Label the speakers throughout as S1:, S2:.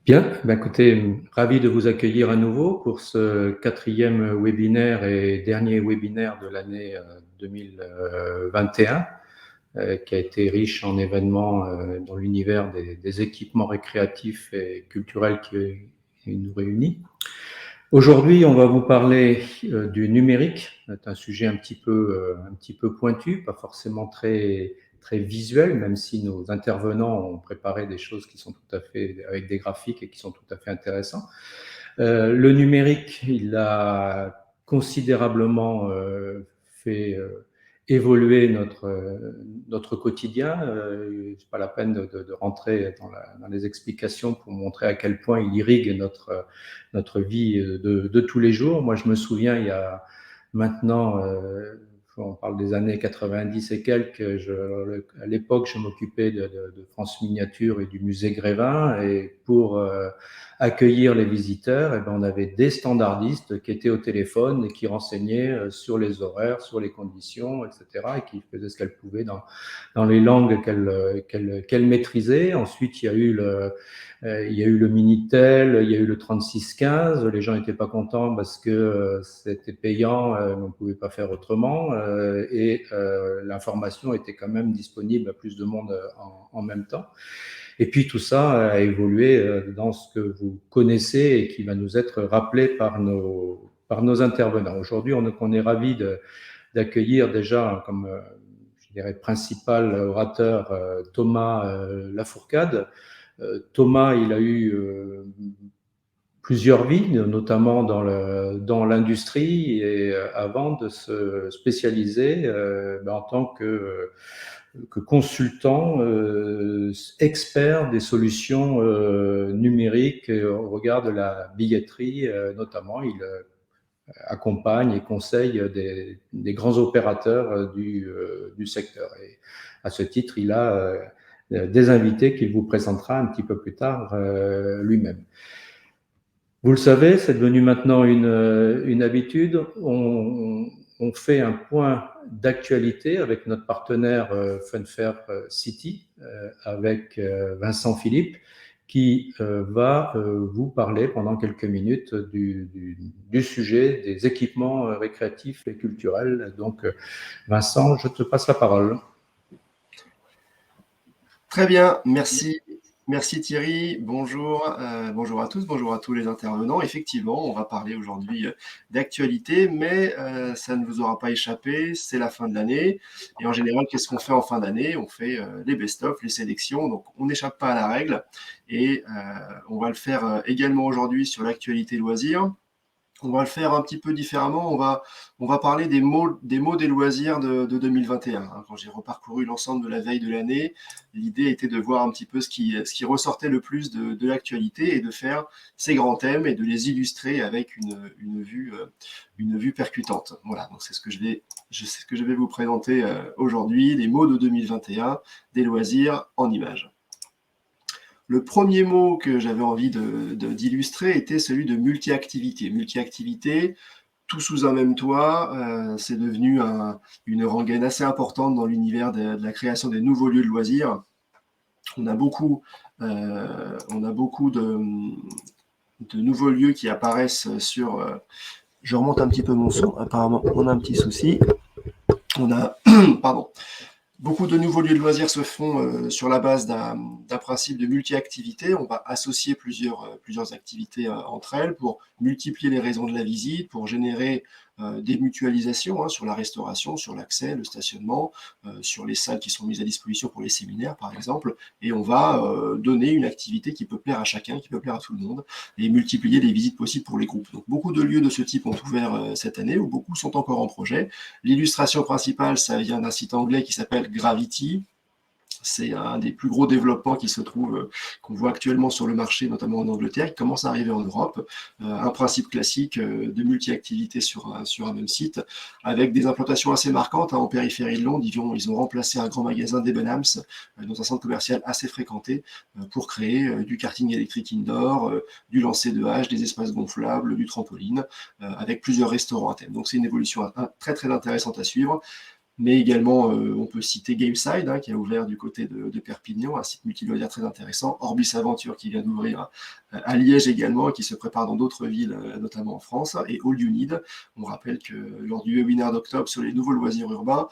S1: Bien, écoutez, ravi de vous accueillir à nouveau pour ce 4e webinaire et dernier webinaire de l'année 2021, qui a été riche en événements dans l'univers des équipements récréatifs et culturels qui nous réunit. Aujourd'hui, on va vous parler du numérique. C'est un sujet un petit peu pointu, pas forcément très visuel, même si nos intervenants ont préparé des choses qui sont tout à fait avec des graphiques et qui sont tout à fait intéressants. Le numérique, il a considérablement fait évoluer notre quotidien. C'est pas la peine de rentrer dans les explications pour montrer à quel point il irrigue notre vie de tous les jours. Moi, je me souviens, il y a maintenant, on parle des années 90 et quelques, à l'époque, je m'occupais de France Miniature et du musée Grévin, et pour accueillir les visiteurs, et on avait des standardistes qui étaient au téléphone et qui renseignaient sur les horaires, sur les conditions, etc., et qui faisaient ce qu'elles pouvaient dans les langues qu'elles maîtrisaient. Ensuite, il y a eu le Minitel, il y a eu le 3615. Les gens n'étaient pas contents parce que c'était payant, on ne pouvait pas faire autrement, et l'information était quand même disponible à plus de monde en même temps. Et puis tout ça a évolué dans ce que vous connaissez et qui va nous être rappelé par nos intervenants. Aujourd'hui, on est ravis d'accueillir déjà comme, je dirais, principal orateur Thomas Lafourcade. Thomas, il a eu plusieurs vies, notamment dans l'industrie, et avant de se spécialiser en tant que consultant, expert des solutions numériques au regard de la billetterie. Notamment, il accompagne et conseille des grands opérateurs du secteur. Et à ce titre, il a des invités qu'il vous présentera un petit peu plus tard lui-même. Vous le savez, c'est devenu maintenant une habitude. On fait un point d'actualité avec notre partenaire Funfair City, avec Vincent Philippe, qui va vous parler pendant quelques minutes du sujet des équipements récréatifs et culturels. Donc, Vincent, je te passe la parole.
S2: Très bien, merci. Merci Thierry, bonjour, bonjour à tous, bonjour à tous les intervenants. Effectivement, on va parler aujourd'hui d'actualité, mais ça ne vous aura pas échappé, c'est la fin de l'année. Et en général, qu'est-ce qu'on fait en fin d'année? On fait les best-of, les sélections, donc on n'échappe pas à la règle. Et on va le faire également aujourd'hui sur l'actualité loisirs. On va le faire un petit peu différemment. On va parler des mots des loisirs de 2021. Quand j'ai reparcouru l'ensemble de la veille de l'année, l'idée était de voir un petit peu ce qui ressortait le plus de l'actualité et de faire ces grands thèmes et de les illustrer avec une vue percutante. Voilà, donc c'est ce que je vais vous présenter aujourd'hui, les mots de 2021, des loisirs en images. Le premier mot que j'avais envie d'illustrer était celui de multi-activité. Multi-activité, tout sous un même toit, c'est devenu une rengaine assez importante dans l'univers de la création des nouveaux lieux de loisirs. On a beaucoup de nouveaux lieux qui apparaissent sur... je remonte un petit peu mon son, apparemment on a un petit souci. On a... Pardon. Beaucoup de nouveaux lieux de loisirs se font sur la base d'un principe de multi-activité. On va associer plusieurs activités entre elles pour multiplier les raisons de la visite, pour générer des mutualisations sur la restauration, sur l'accès, le stationnement, sur les salles qui sont mises à disposition pour les séminaires, par exemple. Et on va donner une activité qui peut plaire à chacun, qui peut plaire à tout le monde, et multiplier les visites possibles pour les groupes. Donc beaucoup de lieux de ce type ont ouvert cette année, ou beaucoup sont encore en projet. L'illustration principale, ça vient d'un site anglais qui s'appelle Gravity. C'est un des plus gros développements qui se trouve, qu'on voit actuellement sur le marché, notamment en Angleterre, qui commence à arriver en Europe. Un principe classique de multi-activité sur un même site, avec des implantations assez marquantes. En périphérie de Londres, ils ont remplacé un grand magasin Debenhams dans un centre commercial assez fréquenté pour créer du karting électrique indoor, du lancer de hache, des espaces gonflables, du trampoline, avec plusieurs restaurants à thème. Donc c'est une évolution très très intéressante à suivre. Mais également, on peut citer Gameside, hein, qui a ouvert du côté de Perpignan, un site multiloisirs très intéressant. Orbis Aventure qui vient d'ouvrir à Liège également, et qui se prépare dans d'autres villes, notamment en France. Et All You Need, on rappelle que lors du webinaire d'octobre sur les nouveaux loisirs urbains,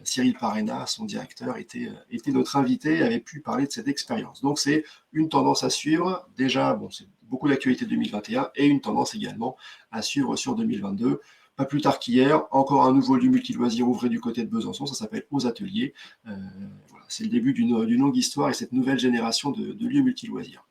S2: Cyril Parena, son directeur, était notre invité et avait pu parler de cette expérience. Donc c'est une tendance à suivre. Déjà, bon, c'est beaucoup d'actualité 2021 et une tendance également à suivre sur 2022. Pas plus tard qu'hier, encore un nouveau lieu multi-loisirs ouvert du côté de Besançon, ça s'appelle Aux Ateliers. Voilà, c'est le début d'une longue histoire et cette nouvelle génération de lieux multi-loisirs.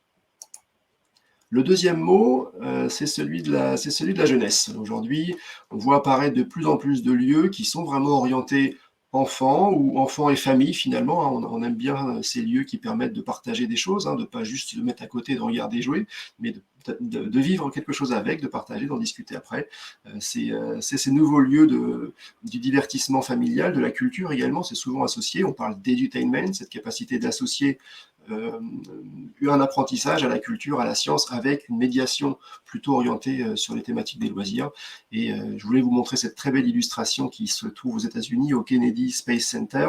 S2: Le deuxième mot, c'est celui de la jeunesse. Aujourd'hui, on voit apparaître de plus en plus de lieux qui sont vraiment orientés enfants ou enfants et famille finalement. Hein. On aime bien ces lieux qui permettent de partager des choses, hein, de ne pas juste se mettre à côté et de regarder jouer, mais de vivre quelque chose avec, de partager, d'en discuter après. C'est ces nouveaux lieux du divertissement familial, de la culture également, c'est souvent associé. On parle d'edutainment, cette capacité d'associer un apprentissage à la culture, à la science, avec une médiation plutôt orientée sur les thématiques des loisirs. Et je voulais vous montrer cette très belle illustration qui se trouve aux États-Unis, au Kennedy Space Center,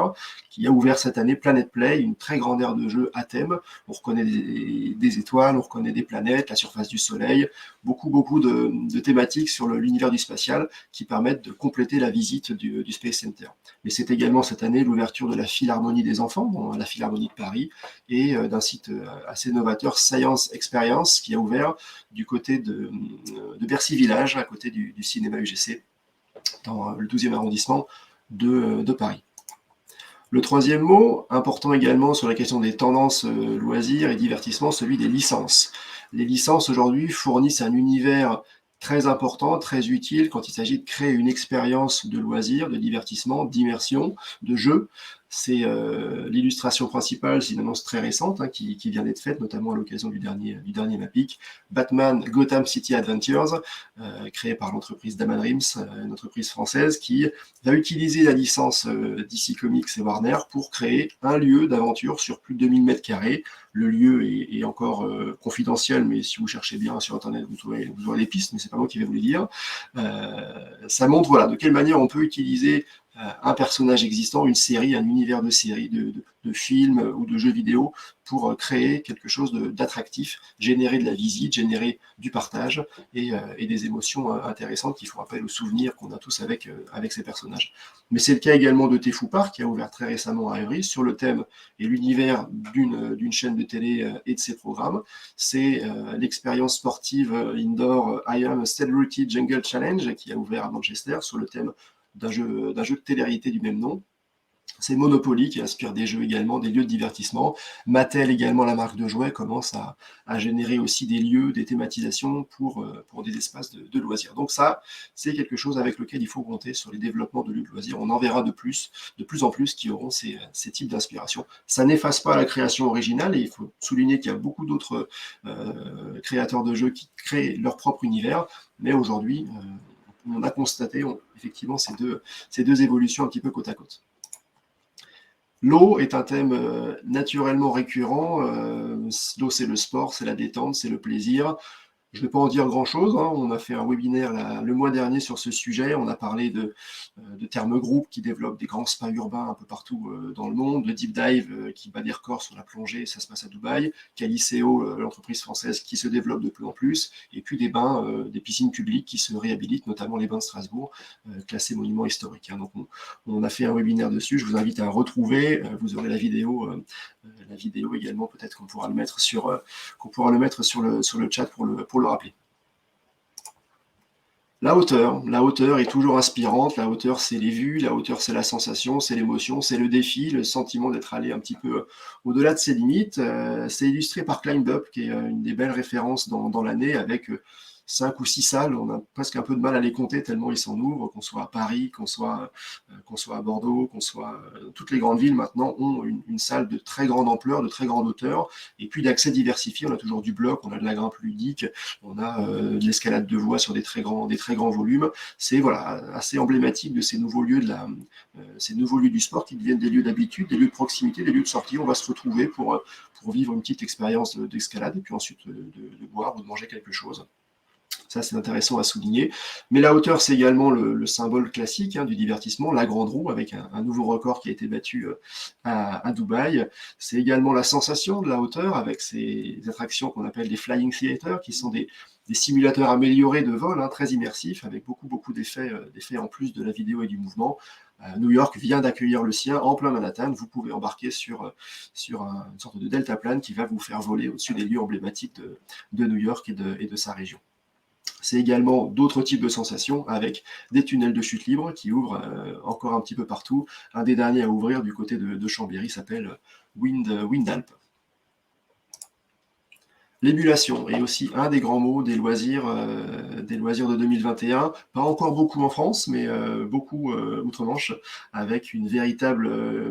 S2: qui a ouvert cette année Planet Play, une très grande aire de jeu à thème. On reconnaît des étoiles, on reconnaît des planètes, la surface du Soleil, beaucoup de thématiques sur l'univers du spatial qui permettent de compléter la visite du Space Center. Mais c'est également cette année l'ouverture de la Philharmonie des enfants, la Philharmonie de Paris, et d'un site assez novateur, Science Experience, qui a ouvert du côté de Bercy Village, à côté du cinéma UGC, dans le 12e arrondissement de Paris. Le troisième mot, important également sur la question des tendances loisirs et divertissement, celui des licences. Les licences aujourd'hui fournissent un univers très important, très utile quand il s'agit de créer une expérience de loisirs, de divertissement, d'immersion, de jeu. C'est l'illustration principale, c'est une annonce très récente hein, qui vient d'être faite, notamment à l'occasion du dernier MAPIC. Batman Gotham City Adventures, créé par l'entreprise Daman Rims, une entreprise française qui va utiliser la licence DC Comics et Warner pour créer un lieu d'aventure sur plus de 2000 m². Le lieu est encore confidentiel, mais si vous cherchez bien sur Internet, vous aurez les pistes, mais c'est pas moi qui vais vous les dire. Ça montre voilà, de quelle manière on peut utiliser un personnage existant, une série, un univers de série, de films ou de jeux vidéo pour créer quelque chose d'attractif, générer de la visite, générer du partage et des émotions intéressantes qui font appel aux souvenirs qu'on a tous avec ces personnages. Mais c'est le cas également de Tefou Park qui a ouvert très récemment à Évry sur le thème et l'univers d'une chaîne de télé et de ses programmes. C'est l'expérience sportive indoor I Am a Celebrity Jungle Challenge qui a ouvert à Manchester sur le thème d'un jeu de télé-réalité du même nom. C'est Monopoly qui inspire des jeux également, des lieux de divertissement. Mattel également, la marque de jouets, commence à générer aussi des lieux, des thématisations pour des espaces de loisirs. Donc ça, c'est quelque chose avec lequel il faut compter sur les développements de lieux de loisirs. On en verra de plus en plus qui auront ces types d'inspiration. Ça n'efface pas la création originale et il faut souligner qu'il y a beaucoup d'autres créateurs de jeux qui créent leur propre univers, mais aujourd'hui, on a constaté effectivement ces deux évolutions un petit peu côte à côte. L'eau est un thème naturellement récurrent. L'eau, c'est le sport, c'est la détente, c'est le plaisir. Je ne vais pas en dire grand-chose. Hein. On a fait un webinaire le mois dernier sur ce sujet. On a parlé de Therme Group qui développe des grands spas urbains un peu partout dans le monde, de Deep Dive qui bat des records sur la plongée, ça se passe à Dubaï, Caliceo, l'entreprise française qui se développe de plus en plus, et puis des bains, des piscines publiques qui se réhabilitent, notamment les bains de Strasbourg, classés monuments historiques. Hein. Donc on a fait un webinaire dessus. Je vous invite à retrouver. Vous aurez la vidéo également. Peut-être qu'on pourra le mettre sur le chat pour le rappeler. La hauteur est toujours inspirante. La hauteur, c'est les vues. La hauteur, c'est la sensation, c'est l'émotion, c'est le défi, le sentiment d'être allé un petit peu au-delà de ses limites. C'est illustré par Climb Up, qui est une des belles références dans l'année, avec 5 ou 6 salles. On a presque un peu de mal à les compter tellement ils s'en ouvrent, qu'on soit à Paris, qu'on soit à Bordeaux, toutes les grandes villes maintenant ont une salle de très grande ampleur, de très grande hauteur, et puis d'accès diversifié. On a toujours du bloc, on a de la grimpe ludique, on a de l'escalade de voies sur des très grands volumes. C'est assez emblématique de ces nouveaux lieux du sport qui deviennent des lieux d'habitude, des lieux de proximité, des lieux de sortie. On va se retrouver pour vivre une petite expérience d'escalade et puis ensuite de boire ou de manger quelque chose. Ça, c'est intéressant à souligner. Mais la hauteur, c'est également le symbole classique du divertissement, la grande roue, avec un nouveau record qui a été battu à Dubaï. C'est également la sensation de la hauteur, avec ces attractions qu'on appelle des flying theaters, qui sont des simulateurs améliorés de vol, très immersifs, avec beaucoup d'effets en plus de la vidéo et du mouvement. New York vient d'accueillir le sien en plein Manhattan. Vous pouvez embarquer sur une sorte de deltaplane qui va vous faire voler au-dessus des lieux emblématiques de New York et de sa région. C'est également d'autres types de sensations avec des tunnels de chute libre qui ouvrent encore un petit peu partout. Un des derniers à ouvrir du côté de Chambéry s'appelle Windalp. L'émulation est aussi un des grands mots des loisirs de 2021. Pas encore beaucoup en France, mais beaucoup outre-Manche, avec une véritable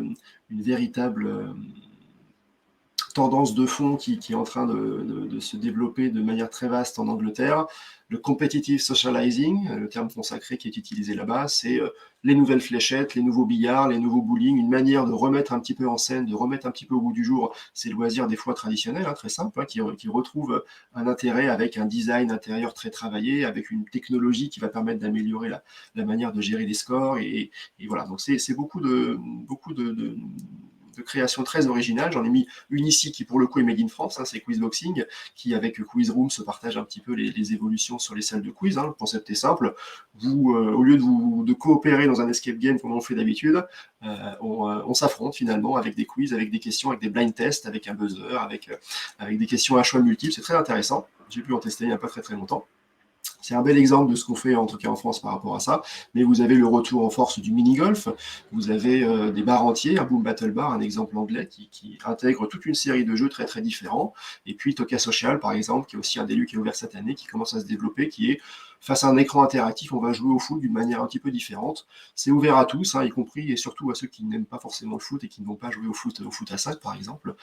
S2: tendance de fond qui est en train de se développer de manière très vaste en Angleterre. Le competitive socializing, le terme consacré qui est utilisé là-bas, c'est les nouvelles fléchettes, les nouveaux billards, les nouveaux bowling, une manière de remettre un petit peu en scène, de remettre un petit peu au goût du jour ces loisirs des fois traditionnels, très simples, qui retrouvent un intérêt avec un design intérieur très travaillé, avec une technologie qui va permettre d'améliorer la manière de gérer les scores. Et voilà, donc c'est beaucoup de créations très originales. J'en ai mis une ici qui pour le coup est made in France, c'est Quizboxing, qui avec Quiz Room se partage un petit peu les évolutions sur les salles de quiz. Le concept est simple. Vous, au lieu de coopérer dans un escape game comme on fait d'habitude, on s'affronte finalement avec des quiz, avec des questions, avec des blind tests, avec un buzzer, avec des questions à choix multiples. C'est très intéressant. J'ai pu en tester il n'y a pas très longtemps. C'est un bel exemple de ce qu'on fait, en tout cas en France, par rapport à ça. Mais vous avez le retour en force du mini-golf. Vous avez des bars entiers, un Boom Battle Bar, un exemple anglais, qui intègre toute une série de jeux très différents. Et puis Toka Social, par exemple, qui est aussi un des lieux qui est ouvert cette année, qui commence à se développer, qui est face à un écran interactif, on va jouer au foot d'une manière un petit peu différente. C'est ouvert à tous, y compris et surtout à ceux qui n'aiment pas forcément le foot et qui ne vont pas jouer au foot à 5, par exemple.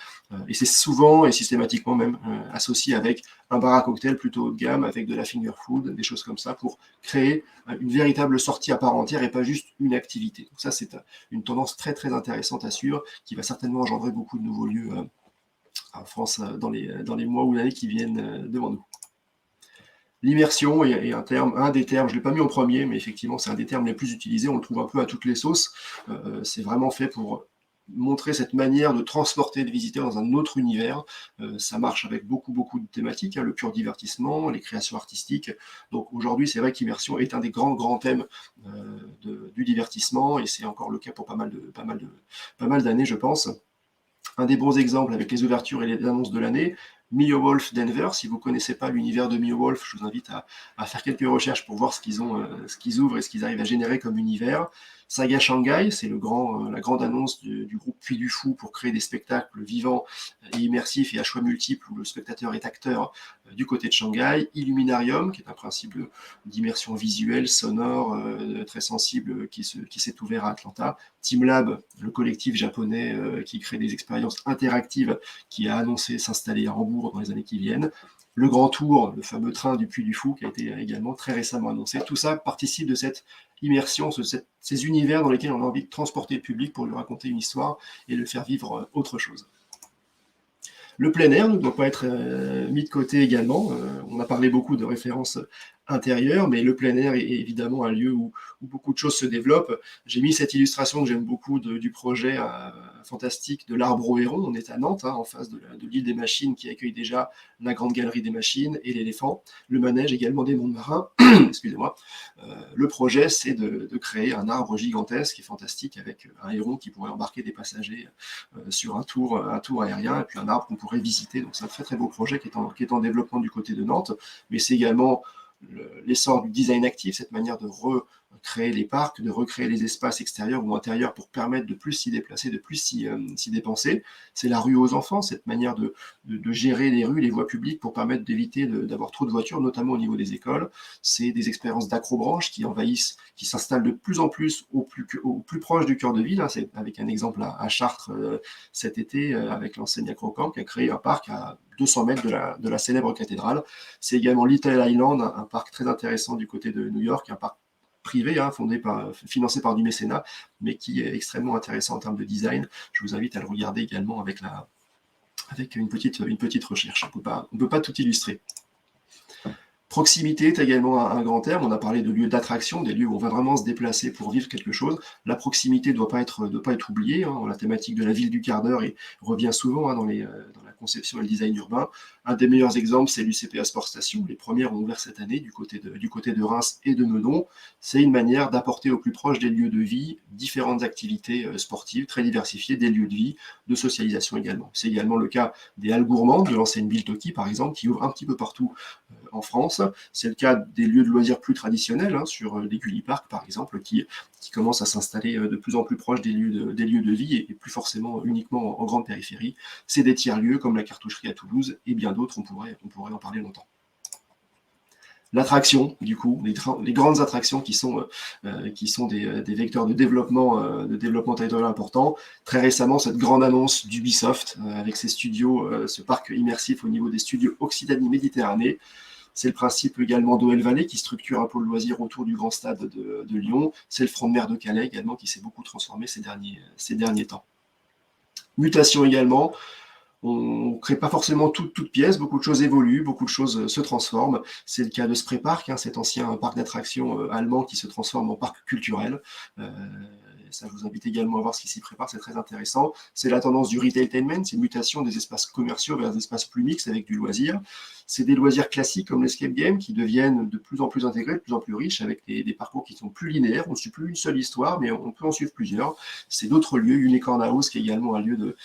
S2: Et c'est souvent et systématiquement même associé avec un bar à cocktail plutôt haut de gamme, avec de la finger food, des choses comme ça, pour créer une véritable sortie à part entière et pas juste une activité. Donc ça, c'est une tendance très intéressante à suivre, qui va certainement engendrer beaucoup de nouveaux lieux en France dans les mois ou l'année qui viennent devant nous. L'immersion est un des termes, je ne l'ai pas mis en premier, mais effectivement, c'est un des termes les plus utilisés. On le trouve un peu à toutes les sauces. C'est vraiment fait pour montrer cette manière de transporter le visiteur dans un autre univers. Ça marche avec beaucoup de thématiques, le pur divertissement, les créations artistiques. Donc aujourd'hui, c'est vrai qu'immersion est un des grands thèmes du divertissement, et c'est encore le cas pour pas mal d'années, je pense. Un des bons exemples avec les ouvertures et les annonces de l'année, Mio-Wolf Denver. Si vous ne connaissez pas l'univers de Mio-Wolf, je vous invite à faire quelques recherches pour voir ce qu'ils ouvrent et ce qu'ils arrivent à générer comme univers. Saga Shanghai, c'est la grande annonce du groupe Puy du Fou pour créer des spectacles vivants et immersifs et à choix multiples où le spectateur est acteur du côté de Shanghai. Illuminarium, qui est un principe d'immersion visuelle, sonore, très sensible, qui s'est ouvert à Atlanta. TeamLab, le collectif japonais qui crée des expériences interactives, qui a annoncé s'installer à Hambourg dans les années qui viennent. Le Grand Tour, le fameux train du Puy du Fou, qui a été également très récemment annoncé. Tout ça participe de cette immersion, ces univers dans lesquels on a envie de transporter le public pour lui raconter une histoire et le faire vivre autre chose. Le plein air ne doit pas être mis de côté également. On a parlé beaucoup de références intérieures, mais le plein air est évidemment un lieu où beaucoup de choses se développent. J'ai mis cette illustration que j'aime beaucoup du projet fantastique de l'Arbre au Héron. On est à Nantes, en face de l'île des Machines, qui accueille déjà la grande galerie des machines et l'éléphant, le manège également des mondes marins. Excusez-moi. Le projet, c'est de créer un arbre gigantesque et fantastique avec un héron qui pourrait embarquer des passagers sur un tour aérien, et puis un arbre qu'on pourrait visiter. Donc c'est un très beau projet qui est en développement du côté de Nantes, mais c'est également l'essor du design actif, cette manière de recréer les parcs, de recréer les espaces extérieurs ou intérieurs pour permettre de plus s'y déplacer, de plus s'y dépenser. C'est la rue aux enfants, cette manière de gérer les rues, les voies publiques pour permettre d'éviter d'avoir trop de voitures, notamment au niveau des écoles. C'est des expériences d'accrobranche qui envahissent, qui s'installent de plus en plus au plus proche du cœur de ville. C'est avec un exemple à Chartres cet été, avec l'enseigne Acrocamp, qui a créé un parc à 200 mètres de la célèbre cathédrale. C'est également Little Island, un parc très intéressant du côté de New York, un parc privé, financé par du mécénat, mais qui est extrêmement intéressant en termes de design. Je vous invite à le regarder également avec une petite recherche. On ne peut pas tout illustrer. Proximité est également un grand terme. On a parlé de lieux d'attraction, des lieux où on va vraiment se déplacer pour vivre quelque chose. La proximité ne doit pas être oubliée. La thématique de la ville du quart d'heure revient souvent dans la conception et le design urbain. Un des meilleurs exemples, c'est l'UCPA Sport Station. Les premières ont ouvert cette année du côté de Reims et de Meudon. C'est une manière d'apporter au plus proche des lieux de vie différentes activités sportives très diversifiées, des lieux de vie, de socialisation également. C'est également le cas des Halles Gourmandes, de l'enseigne Biltoki par exemple, qui ouvre un petit peu partout en France. C'est le cas des lieux de loisirs plus traditionnels, sur les Gulli Park par exemple, qui commencent à s'installer de plus en plus proches des lieux de vie et plus forcément uniquement en grande périphérie. C'est des tiers-lieux comme la Cartoucherie à Toulouse et bien d'autres, on pourrait en parler longtemps. L'attraction, du coup, les grandes attractions qui sont des vecteurs de développement territorial important. Très récemment, cette grande annonce d'Ubisoft avec ses studios, ce parc immersif au niveau des studios Occitanie-Méditerranée. C'est le principe également d'OL Valley qui structure un pôle loisir autour du grand stade de Lyon. C'est le front de mer de Calais également qui s'est beaucoup transformé ces derniers temps. Mutation également. On ne crée pas forcément toute pièce, beaucoup de choses évoluent, beaucoup de choses se transforment. C'est le cas de Spray Park, cet ancien parc d'attractions allemand qui se transforme en parc culturel. Ça, je vous invite également à voir ce qui s'y prépare, c'est très intéressant. C'est la tendance du retailtainment, c'est une mutation des espaces commerciaux vers des espaces plus mixtes avec du loisir. C'est des loisirs classiques comme l'escape game qui deviennent de plus en plus intégrés, de plus en plus riches avec des parcours qui sont plus linéaires. On ne suit plus une seule histoire, mais on peut en suivre plusieurs. C'est d'autres lieux, Unicorn House qui est également un lieu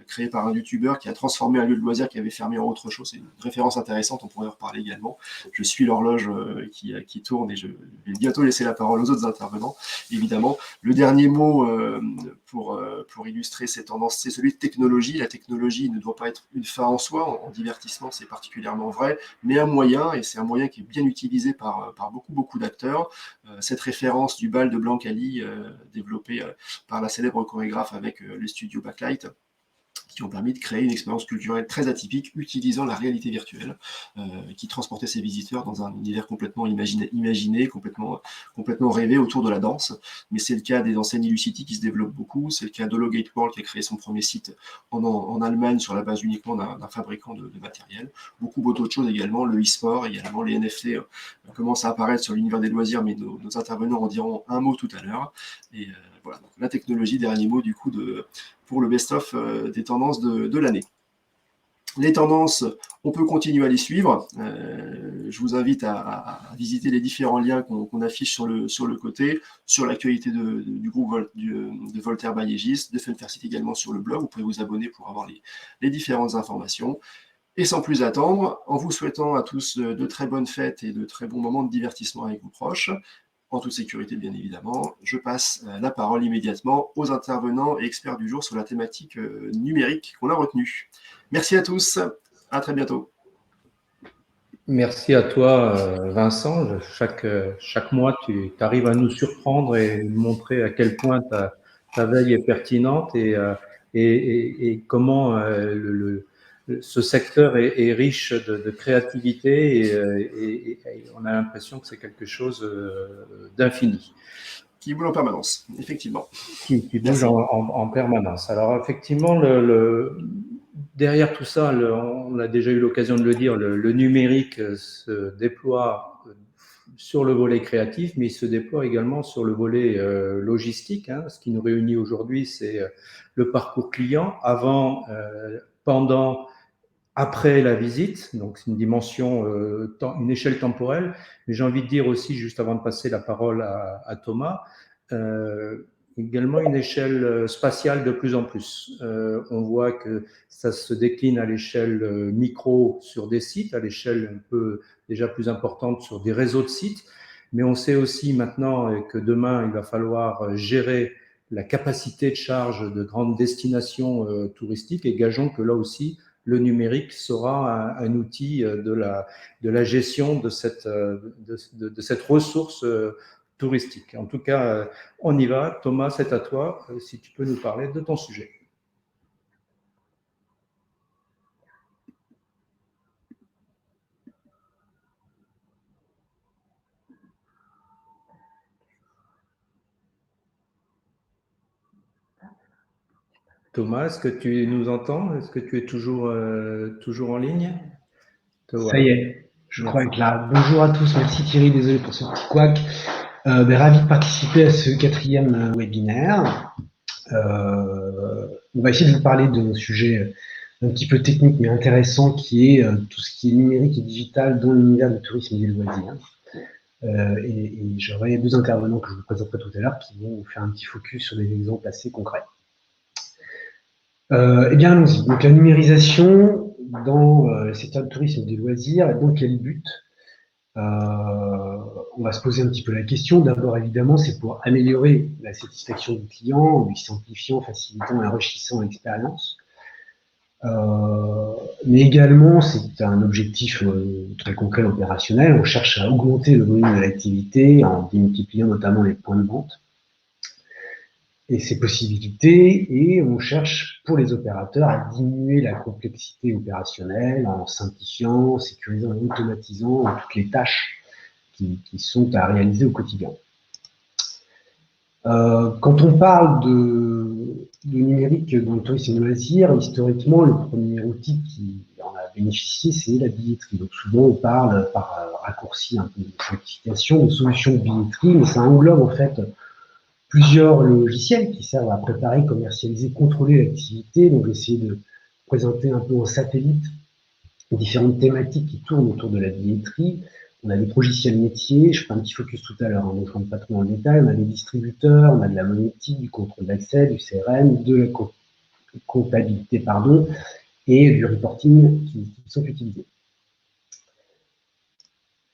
S2: créé par un youtubeur qui a transformé un lieu de loisir qui avait fermé en autre chose. C'est une référence intéressante, on pourrait en reparler également. Je suis l'horloge qui tourne et je vais bientôt laisser la parole aux autres intervenants. Évidemment, le dernier mot pour illustrer ces tendances, c'est celui de technologie. La technologie ne doit pas être une fin en soi. En divertissement, c'est particulièrement vrai, mais un moyen, et c'est un moyen qui est bien utilisé par beaucoup d'acteurs. Cette référence du bal de Blancali, développée par la célèbre chorégraphe avec les studios Backlight, qui ont permis de créer une expérience culturelle très atypique utilisant la réalité virtuelle, qui transportait ses visiteurs dans un univers complètement imaginé, complètement rêvé autour de la danse. Mais c'est le cas des enseignes Illucity qui se développent beaucoup, c'est le cas d'Hologate World qui a créé son premier site en Allemagne sur la base uniquement d'un fabricant de matériel. Beaucoup d'autres choses également, le e-sport également, les NFT commencent à apparaître sur l'univers des loisirs, mais nos intervenants en diront un mot tout à l'heure. Et voilà, donc la technologie, dernier mot du coup pour le best-of des tendances de l'année. Les tendances, on peut continuer à les suivre. Je vous invite à visiter les différents liens qu'on affiche sur le côté, sur l'actualité du groupe de Voltaire by Aegis, de Funfaircity également sur le blog. Vous pouvez vous abonner pour avoir les différentes informations. Et sans plus attendre, en vous souhaitant à tous de très bonnes fêtes et de très bons moments de divertissement avec vos proches, en toute sécurité bien évidemment, je passe la parole immédiatement aux intervenants et experts du jour sur la thématique numérique qu'on a retenue. Merci à tous, à très bientôt.
S1: Merci à toi, Vincent. Chaque mois, tu arrives à nous surprendre et nous montrer à quel point ta veille est pertinente et comment ce secteur est riche de créativité et on a l'impression que c'est quelque chose d'infini.
S2: Qui bouge en permanence, effectivement.
S1: Qui bouge en permanence. Alors effectivement, derrière tout ça, on a déjà eu l'occasion de le dire, le numérique se déploie sur le volet créatif, mais il se déploie également sur le volet logistique. Ce qui nous réunit aujourd'hui, c'est le parcours client, avant, pendant, après la visite. Donc c'est une dimension, une échelle temporelle. Mais j'ai envie de dire aussi, juste avant de passer la parole à Thomas, également une échelle spatiale de plus en plus. On voit que ça se décline à l'échelle micro sur des sites, à l'échelle un peu déjà plus importante sur des réseaux de sites, mais on sait aussi maintenant que demain, il va falloir gérer la capacité de charge de grandes destinations touristiques et gageons que là aussi, le numérique sera un outil de la gestion de cette ressource touristique. En tout cas, on y va. Thomas, c'est à toi, si tu peux nous parler de ton sujet. Thomas, est-ce que tu nous entends? Est-ce que tu es toujours en ligne?
S3: Ça y est, Je crois être là. Bonjour à tous, merci Thierry, désolé pour ce petit couac. Ravi de participer à ce 4e webinaire. On va essayer de vous parler d'un sujet un petit peu technique mais intéressant qui est tout ce qui est numérique et digital dans l'univers du tourisme et des loisirs. Et j'aurai 2 intervenants que je vous présenterai tout à l'heure qui vont vous faire un petit focus sur des exemples assez concrets. Eh bien, allons-y. Donc, la numérisation dans le secteur du tourisme et des loisirs, et donc quel but? On va se poser un petit peu la question. D'abord, évidemment, c'est pour améliorer la satisfaction du client, en lui simplifiant, facilitant et enrichissant l'expérience. Mais également, c'est un objectif très concret opérationnel. On cherche à augmenter le volume de l'activité en démultipliant notamment les points de vente et ses possibilités, et on cherche pour les opérateurs à diminuer la complexité opérationnelle en simplifiant, sécurisant et automatisant toutes les tâches qui sont à réaliser au quotidien. Quand on parle de numérique dans le tourisme et loisirs, historiquement, le premier outil qui en a bénéficié, c'est la billetterie. Donc souvent, on parle par raccourci un peu de simplification, de solutions de billetterie, mais ça englobe en fait plusieurs logiciels qui servent à préparer, commercialiser, contrôler l'activité. Donc, essayer de présenter un peu en satellite différentes thématiques qui tournent autour de la billetterie. On a des logiciels métiers, je ferai un petit focus tout à l'heure, donc je ne rentre pas trop dans le détail. On a des distributeurs, on a de la monétique, du contrôle d'accès, du CRM, de la comptabilité, pardon, et du reporting qui sont utilisés.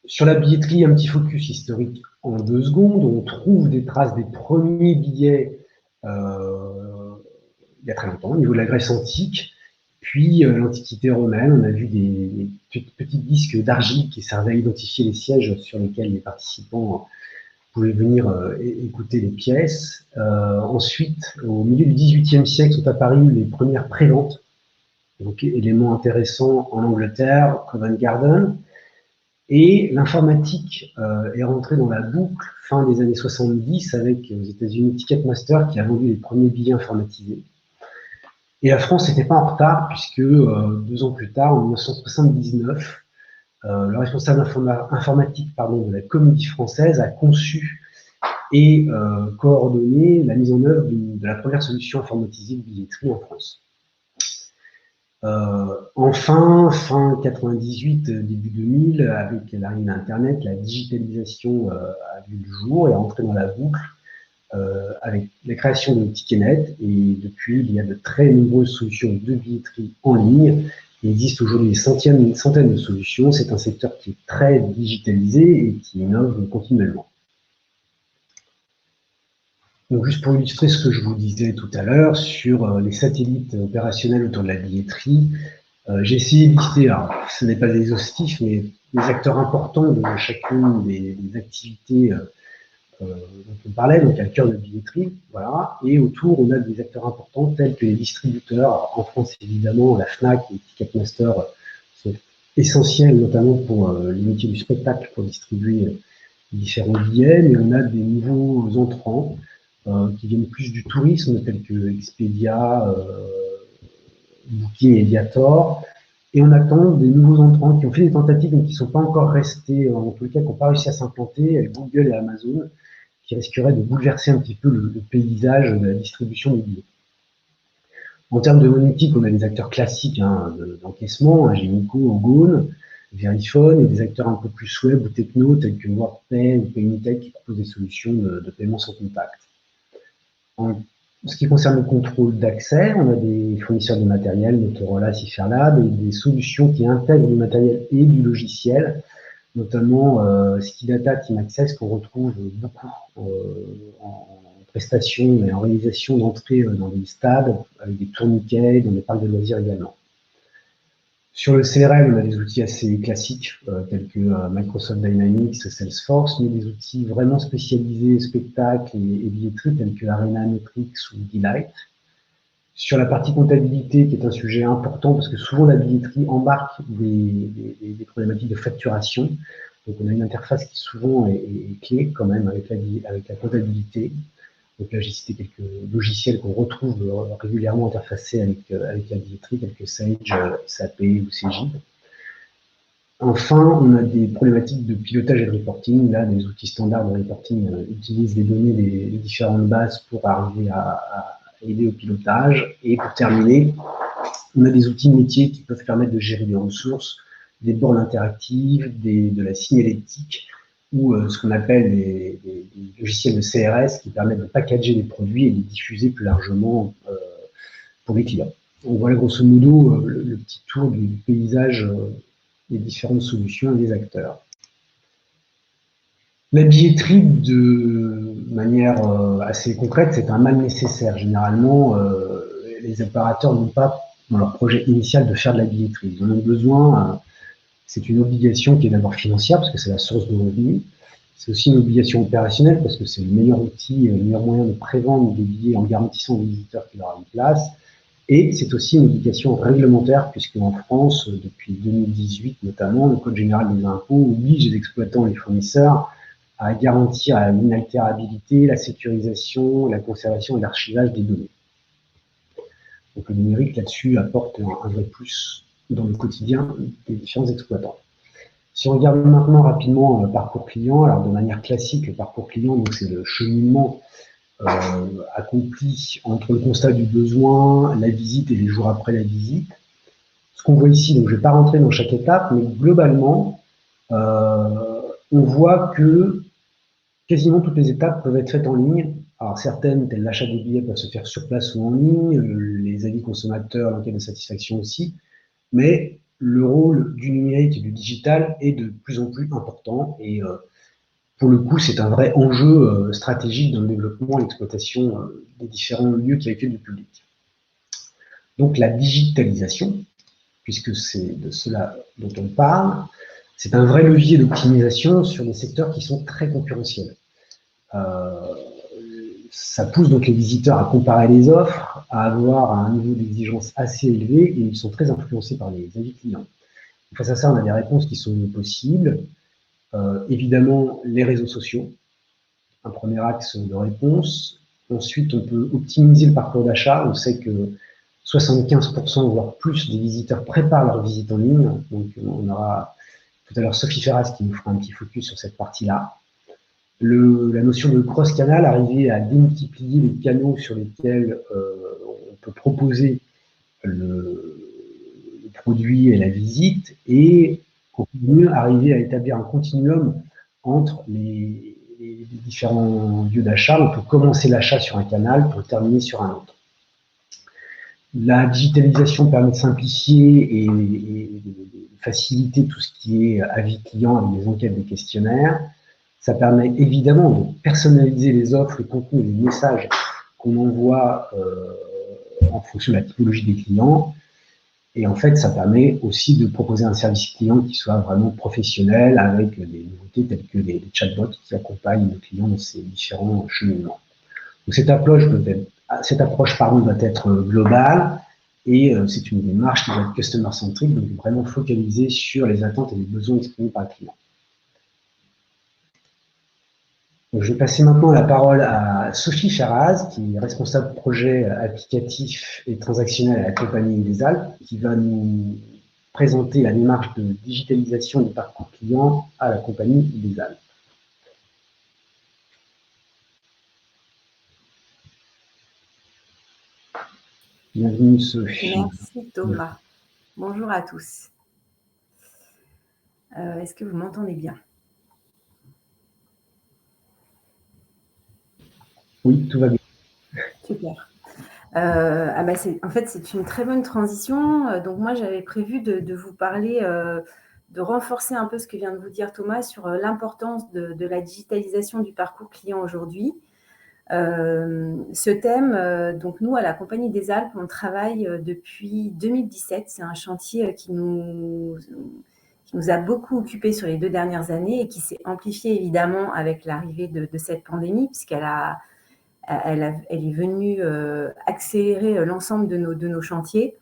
S3: Sur la billetterie, un petit focus historique en 2 secondes. On trouve des traces des premiers billets il y a très longtemps, au niveau de la Grèce antique, puis l'Antiquité romaine. On a vu des petits disques d'argile qui servaient à identifier les sièges sur lesquels les participants pouvaient venir écouter les pièces. Ensuite, au milieu du XVIIIe siècle, sont apparues les premières préventes, donc élément intéressant en Angleterre, Covent Garden. Et l'informatique est rentrée dans la boucle fin des années 70 avec aux États-Unis Ticketmaster qui a vendu les premiers billets informatisés. Et la France n'était pas en retard puisque 2 ans plus tard, en 1979, le responsable informatique de la Comédie Française a conçu et coordonné la mise en œuvre de la première solution informatisée de billetterie en France. Enfin, fin 98, début 2000, avec l'arrivée d'Internet, la digitalisation a vu le jour et est entrée dans la boucle avec la création de TicketNet. Et depuis, il y a de très nombreuses solutions de billetterie en ligne. Il existe aujourd'hui une centaine de solutions. C'est un secteur qui est très digitalisé et qui innove continuellement. Donc, juste pour illustrer ce que je vous disais tout à l'heure sur les satellites opérationnels autour de la billetterie, j'ai essayé de lister, alors ce n'est pas exhaustif, mais des acteurs importants de chacune des activités dont on parlait, donc à le cœur de la billetterie, voilà, et autour on a des acteurs importants tels que les distributeurs. En France évidemment, la Fnac et Ticketmaster sont essentiels, notamment pour les métiers du spectacle, pour distribuer différents billets, mais on a des nouveaux entrants qui viennent plus du tourisme, tels que Expedia, Booking, Mediator, et on attend des nouveaux entrants qui ont fait des tentatives, mais qui ne sont pas encore restés, en tout cas qui n'ont pas réussi à s'implanter, avec Google et Amazon, qui risqueraient de bouleverser un petit peu le paysage de la distribution des billets. En termes de monétique, on a des acteurs classiques d'encaissement, Ingenico, Ogone, Verifone, et des acteurs un peu plus web ou techno, tels que WorldPay ou Paymitech, qui proposent des solutions de paiement sans contact. En ce qui concerne le contrôle d'accès, on a des fournisseurs de matériel, Motorola, Cipherlab, et des solutions qui intègrent du matériel et du logiciel, notamment Skidata, Team Access, qu'on retrouve beaucoup en prestation et en réalisation d'entrées dans des stades, avec des tourniquets, dans des parcs de loisirs également. Sur le CRM, on a des outils assez classiques, tels que Microsoft Dynamics, Salesforce, mais des outils vraiment spécialisés, spectacles et billetterie, tels que Arena Metrics ou Delight. Sur la partie comptabilité, qui est un sujet important, parce que souvent la billetterie embarque des problématiques de facturation. Donc on a une interface qui souvent est clé quand même avec la comptabilité. Donc là, j'ai cité quelques logiciels qu'on retrouve régulièrement interfacés avec la billetterie, tels que Sage, SAP ou Cegid. Enfin, on a des problématiques de pilotage et de reporting. Là, des outils standards de reporting utilisent les données des différentes bases pour arriver à aider au pilotage. Et pour terminer, on a des outils de métier qui peuvent permettre de gérer des ressources, des bornes interactives, de la signalétique ou ce qu'on appelle des logiciels de CRS qui permettent de packager des produits et de les diffuser plus largement pour les clients. Donc voilà grosso modo le petit tour du paysage des différentes solutions et des acteurs. La billetterie, de manière assez concrète, c'est un mal nécessaire. Généralement, les opérateurs n'ont pas dans leur projet initial de faire de la billetterie. Ils en ont besoin. C'est une obligation qui est d'abord financière parce que c'est la source de revenus. C'est aussi une obligation opérationnelle parce que c'est le meilleur outil, le meilleur moyen de prévendre des billets en garantissant aux visiteurs qu'il aura une place. Et c'est aussi une obligation réglementaire, puisqu'en France, depuis 2018 notamment, le Code général des impôts oblige les exploitants et les fournisseurs à garantir l'inaltérabilité, la sécurisation, la conservation et l'archivage des données. Donc le numérique là-dessus apporte un vrai plus dans le quotidien des différents exploitants. Si on regarde maintenant rapidement le parcours client, alors de manière classique, le parcours client, c'est le cheminement accompli entre le constat du besoin, la visite et les jours après la visite. Ce qu'on voit ici, donc je ne vais pas rentrer dans chaque étape, mais globalement, on voit que quasiment toutes les étapes peuvent être faites en ligne. Alors certaines, telles l'achat des billets, peuvent se faire sur place ou en ligne, les avis consommateurs, l'enquête de satisfaction aussi, mais le rôle du numérique et du digital est de plus en plus important et pour le coup, c'est un vrai enjeu stratégique dans le développement et l'exploitation des différents lieux qui accueillent du public. Donc la digitalisation, puisque c'est de cela dont on parle, c'est un vrai levier d'optimisation sur des secteurs qui sont très concurrentiels. Ça pousse donc les visiteurs à comparer les offres, à avoir un niveau d'exigence assez élevé et ils sont très influencés par les avis clients. Face à ça, on a des réponses qui sont possibles. Évidemment, les réseaux sociaux, un premier axe de réponse. Ensuite, on peut optimiser le parcours d'achat. On sait que 75% voire plus des visiteurs préparent leur visite en ligne. Donc, on aura tout à l'heure Sophie Ferraz qui nous fera un petit focus sur cette partie-là. La notion de cross-canal, arriver à démultiplier les canaux sur lesquels on peut proposer le produit et la visite et pour mieux arriver à établir un continuum entre les différents lieux d'achat. On peut commencer l'achat sur un canal pour terminer sur un autre. La digitalisation permet de simplifier et de faciliter tout ce qui est avis client avec des enquêtes, des questionnaires. Ça permet évidemment de personnaliser les offres, les contenus, les messages qu'on envoie en fonction de la typologie des clients. Et en fait, ça permet aussi de proposer un service client qui soit vraiment professionnel avec des nouveautés telles que les chatbots qui accompagnent le client dans ces différents cheminements. Donc cette approche doit être globale et c'est une démarche qui doit être customer-centric, donc vraiment focalisée sur les attentes et les besoins exprimés par le client. Donc, je vais passer maintenant la parole à Sophie Ferraz, qui est responsable projet applicatif et transactionnel à la Compagnie des Alpes, qui va nous présenter la démarche de digitalisation du parcours client à la Compagnie des Alpes. Bienvenue Sophie.
S4: Merci Thomas. Bonjour à tous. Est-ce que vous m'entendez bien ?
S3: Oui, tout va bien.
S4: Super. En fait, c'est une très bonne transition. Donc moi, j'avais prévu de vous parler, de renforcer un peu ce que vient de vous dire Thomas sur l'importance de la digitalisation du parcours client aujourd'hui. Ce thème, donc nous, à la Compagnie des Alpes, on travaille depuis 2017. C'est un chantier qui nous a beaucoup occupés sur les 2 dernières années et qui s'est amplifié évidemment avec l'arrivée de cette pandémie, puisqu'elle est venue accélérer l'ensemble de nos chantiers.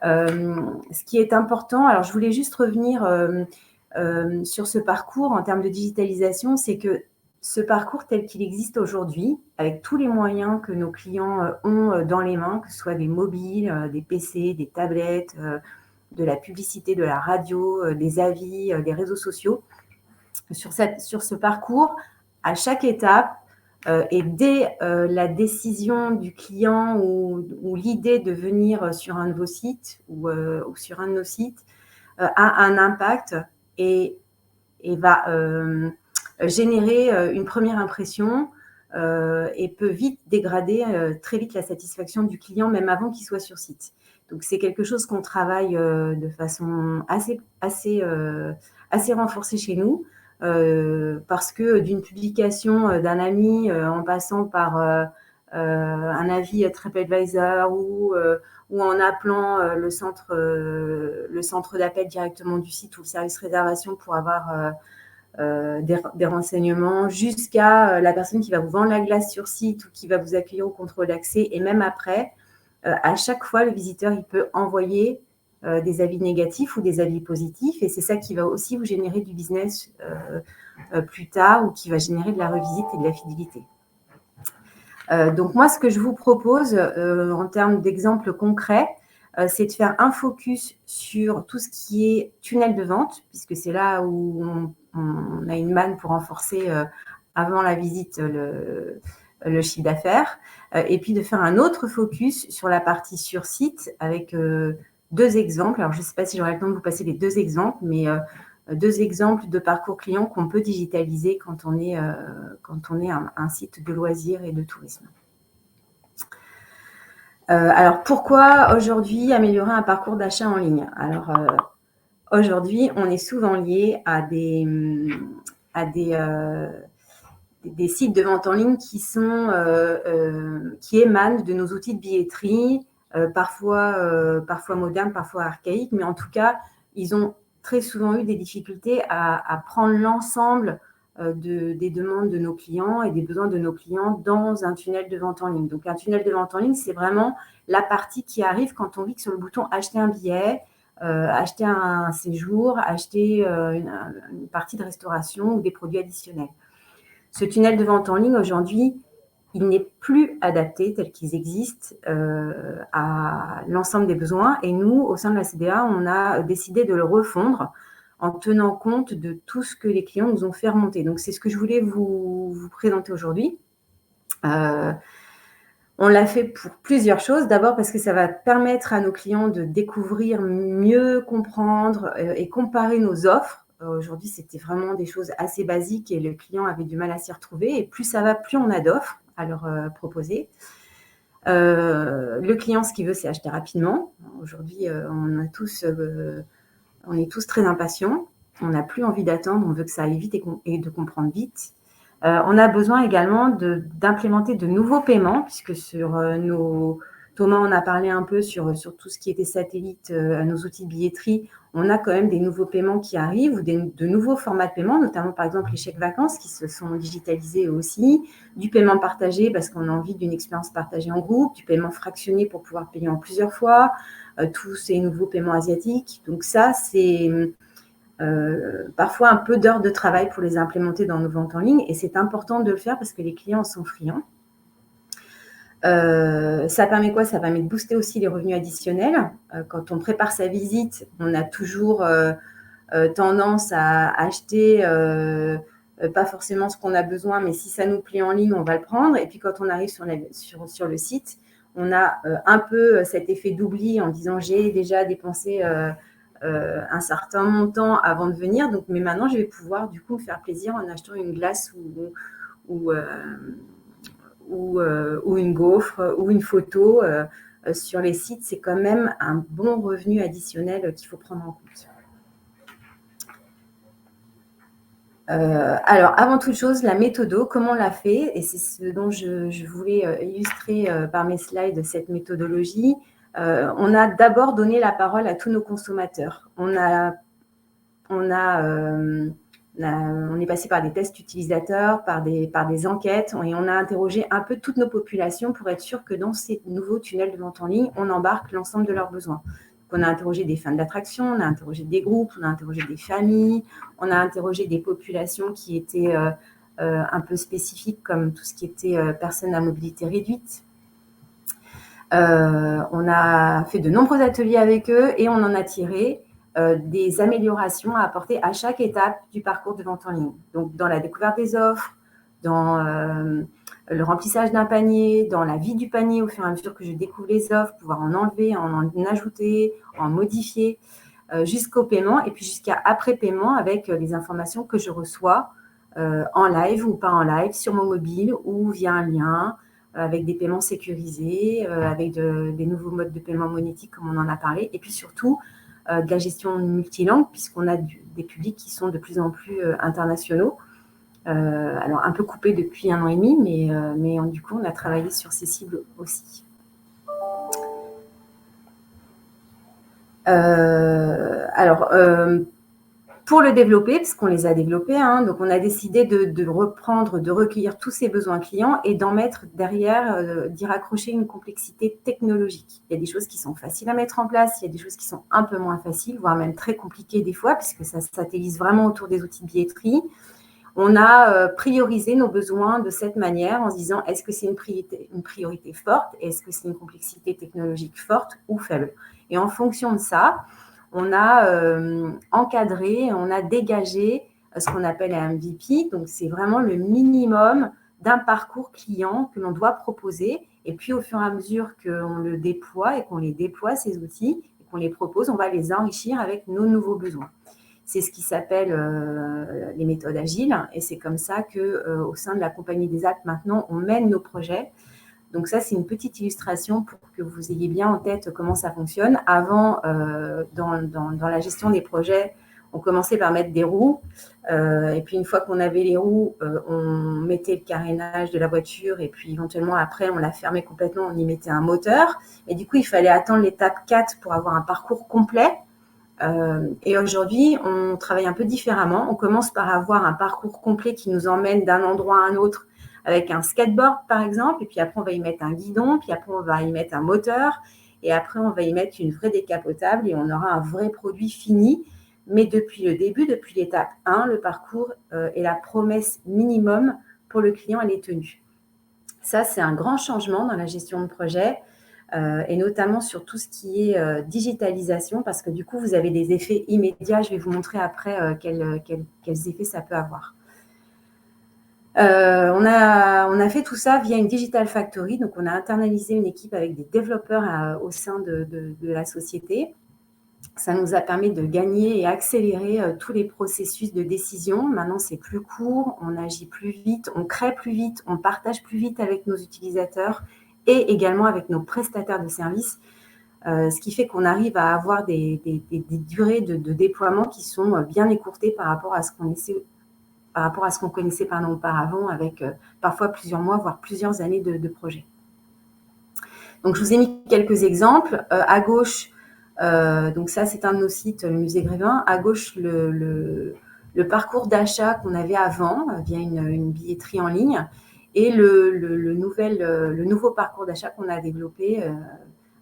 S4: Ce qui est important, alors je voulais juste revenir sur ce parcours en termes de digitalisation, c'est que ce parcours tel qu'il existe aujourd'hui, avec tous les moyens que nos clients ont dans les mains, que ce soit des mobiles, des PC, des tablettes, la publicité, de la radio, des avis, des réseaux sociaux. Sur ce parcours, à chaque étape, et dès la décision du client ou l'idée de venir sur un de vos sites ou sur un de nos sites, a un impact et va générer une première impression et peut vite dégrader très vite la satisfaction du client, même avant qu'il soit sur site. Donc, c'est quelque chose qu'on travaille de façon assez renforcée chez nous, parce que d'une publication d'un ami en passant par un avis TripAdvisor ou en appelant le centre d'appel directement du site ou le service réservation pour avoir des renseignements, jusqu'à la personne qui va vous vendre la glace sur site ou qui va vous accueillir au contrôle d'accès. Et même après, à chaque fois, le visiteur, il peut envoyer des avis négatifs ou des avis positifs. Et c'est ça qui va aussi vous générer du business plus tard, ou qui va générer de la revisite et de la fidélité. Donc moi, ce que je vous propose en termes d'exemples concrets, c'est de faire un focus sur tout ce qui est tunnel de vente, puisque c'est là où on a une manne pour renforcer avant la visite le chiffre d'affaires, et puis de faire un autre focus sur la partie sur site avec 2 exemples. Alors, je ne sais pas si j'aurai le temps de vous passer les 2 exemples, mais 2 exemples de parcours client qu'on peut digitaliser quand on est un site de loisirs et de tourisme. Alors, pourquoi aujourd'hui améliorer un parcours d'achat en ligne? Alors, aujourd'hui, on est souvent lié à des sites de vente en ligne qui émanent de nos outils de billetterie, parfois modernes, parfois archaïques, mais en tout cas, ils ont très souvent eu des difficultés à prendre l'ensemble des demandes de nos clients et des besoins de nos clients dans un tunnel de vente en ligne. Donc, un tunnel de vente en ligne, c'est vraiment la partie qui arrive quand on clique sur le bouton « Acheter un billet », acheter un séjour, acheter une partie de restauration ou des produits additionnels. Ce tunnel de vente en ligne, aujourd'hui, il n'est plus adapté tel qu'ils existent à l'ensemble des besoins. Et nous, au sein de la CDA, on a décidé de le refondre en tenant compte de tout ce que les clients nous ont fait remonter. Donc, c'est ce que je voulais vous présenter aujourd'hui. On l'a fait pour plusieurs choses. D'abord parce que ça va permettre à nos clients de découvrir, mieux comprendre et comparer nos offres. Aujourd'hui, c'était vraiment des choses assez basiques et le client avait du mal à s'y retrouver. Et plus ça va, plus on a d'offres à leur proposer. Le client, ce qu'il veut, c'est acheter rapidement. Aujourd'hui, on est tous très impatients. On n'a plus envie d'attendre, on veut que ça aille vite et de comprendre vite. On a besoin également d'implémenter de nouveaux paiements, puisque sur Thomas en a parlé un peu sur tout ce qui était satellite, nos outils de billetterie. On a quand même des nouveaux paiements qui arrivent, ou de nouveaux formats de paiement, notamment par exemple les chèques vacances qui se sont digitalisés aussi, du paiement partagé parce qu'on a envie d'une expérience partagée en groupe, du paiement fractionné pour pouvoir payer en plusieurs fois, tous ces nouveaux paiements asiatiques. Donc ça, c'est parfois un peu d'heures de travail pour les implémenter dans nos ventes en ligne, et c'est important de le faire parce que les clients en sont friands. Ça permet quoi? Ça permet de booster aussi les revenus additionnels. Quand on prépare sa visite, on a toujours tendance à acheter pas forcément ce qu'on a besoin, mais si ça nous plaît en ligne, on va le prendre. Et puis quand on arrive sur le site, on a un peu cet effet d'oubli en disant j'ai déjà dépensé un certain montant avant de venir, donc, mais maintenant je vais pouvoir du coup me faire plaisir en achetant une glace ou une gaufre ou une photo sur les sites. C'est quand même un bon revenu additionnel qu'il faut prendre en compte. Alors, avant toute chose, la méthodo, comment on l'a fait, et c'est ce dont je voulais illustrer par mes slides cette méthodologie. On a d'abord donné la parole à tous nos consommateurs. On est passé par des tests utilisateurs, par des enquêtes, et on a interrogé un peu toutes nos populations pour être sûr que dans ces nouveaux tunnels de vente en ligne, on embarque l'ensemble de leurs besoins. Donc, on a interrogé des fans d'attraction, on a interrogé des groupes, on a interrogé des familles, on a interrogé des populations qui étaient un peu spécifiques, comme tout ce qui était personnes à mobilité réduite. On a fait de nombreux ateliers avec eux et on en a tiré des améliorations à apporter à chaque étape du parcours de vente en ligne. Donc, dans la découverte des offres, dans le remplissage d'un panier, dans la vie du panier au fur et à mesure que je découvre les offres, pouvoir en enlever, en ajouter, en modifier, jusqu'au paiement et puis jusqu'à après paiement avec les informations que je reçois en live ou pas en live, sur mon mobile ou via un lien, avec des paiements sécurisés, avec des nouveaux modes de paiement monétique comme on en a parlé, et puis surtout de la gestion multilangue, puisqu'on a des publics qui sont de plus en plus internationaux. Alors un peu coupés depuis 1 an et demi, mais du coup on a travaillé sur ces cibles aussi. Pour le développer, parce qu'on les a développés, donc on a décidé de recueillir tous ces besoins clients et d'en mettre derrière, d'y raccrocher une complexité technologique. Il y a des choses qui sont faciles à mettre en place, il y a des choses qui sont un peu moins faciles, voire même très compliquées des fois, puisque ça satellise vraiment autour des outils de billetterie. On a priorisé nos besoins de cette manière en se disant est-ce que c'est une priorité forte, est-ce que c'est une complexité technologique forte ou faible. Et en fonction de ça, on a encadré, on a dégagé ce qu'on appelle un MVP. Donc, c'est vraiment le minimum d'un parcours client que l'on doit proposer. Et puis, au fur et à mesure qu'on le déploie et qu'on les déploie, ces outils, et qu'on les propose, on va les enrichir avec nos nouveaux besoins. C'est ce qui s'appelle les méthodes agiles. Et c'est comme ça qu'au sein de la Compagnie des Alpes, maintenant, on mène nos projets. Donc ça, c'est une petite illustration pour que vous ayez bien en tête comment ça fonctionne. Avant, dans la gestion des projets, on commençait par mettre des roues. Et puis, une fois qu'on avait les roues, on mettait le carénage de la voiture. Et puis, éventuellement, après, on la fermait complètement, on y mettait un moteur. Et du coup, il fallait attendre l'étape 4 pour avoir un parcours complet. Et aujourd'hui, on travaille un peu différemment. On commence par avoir un parcours complet qui nous emmène d'un endroit à un autre avec un skateboard, par exemple, et puis après, on va y mettre un guidon, puis après, on va y mettre un moteur, et après, on va y mettre une vraie décapotable, et on aura un vrai produit fini. Mais depuis le début, depuis l'étape 1, le parcours et la promesse minimum pour le client, elle est tenue. Ça, c'est un grand changement dans la gestion de projet, et notamment sur tout ce qui est digitalisation, parce que du coup, vous avez des effets immédiats. Je vais vous montrer après quels effets ça peut avoir. On a fait tout ça via une Digital Factory, donc on a internalisé une équipe avec des développeurs au sein de la société. Ça nous a permis de gagner et accélérer tous les processus de décision. Maintenant, c'est plus court, on agit plus vite, on crée plus vite, on partage plus vite avec nos utilisateurs et également avec nos prestataires de services, ce qui fait qu'on arrive à avoir des durées de déploiement qui sont bien écourtées par rapport à ce qu'on connaissait auparavant, avec parfois plusieurs mois, voire plusieurs années de projet. Donc, je vous ai mis quelques exemples. À gauche, donc ça, c'est un de nos sites, le musée Grévin. À gauche, le parcours d'achat qu'on avait avant via une billetterie en ligne et le nouveau parcours d'achat qu'on a développé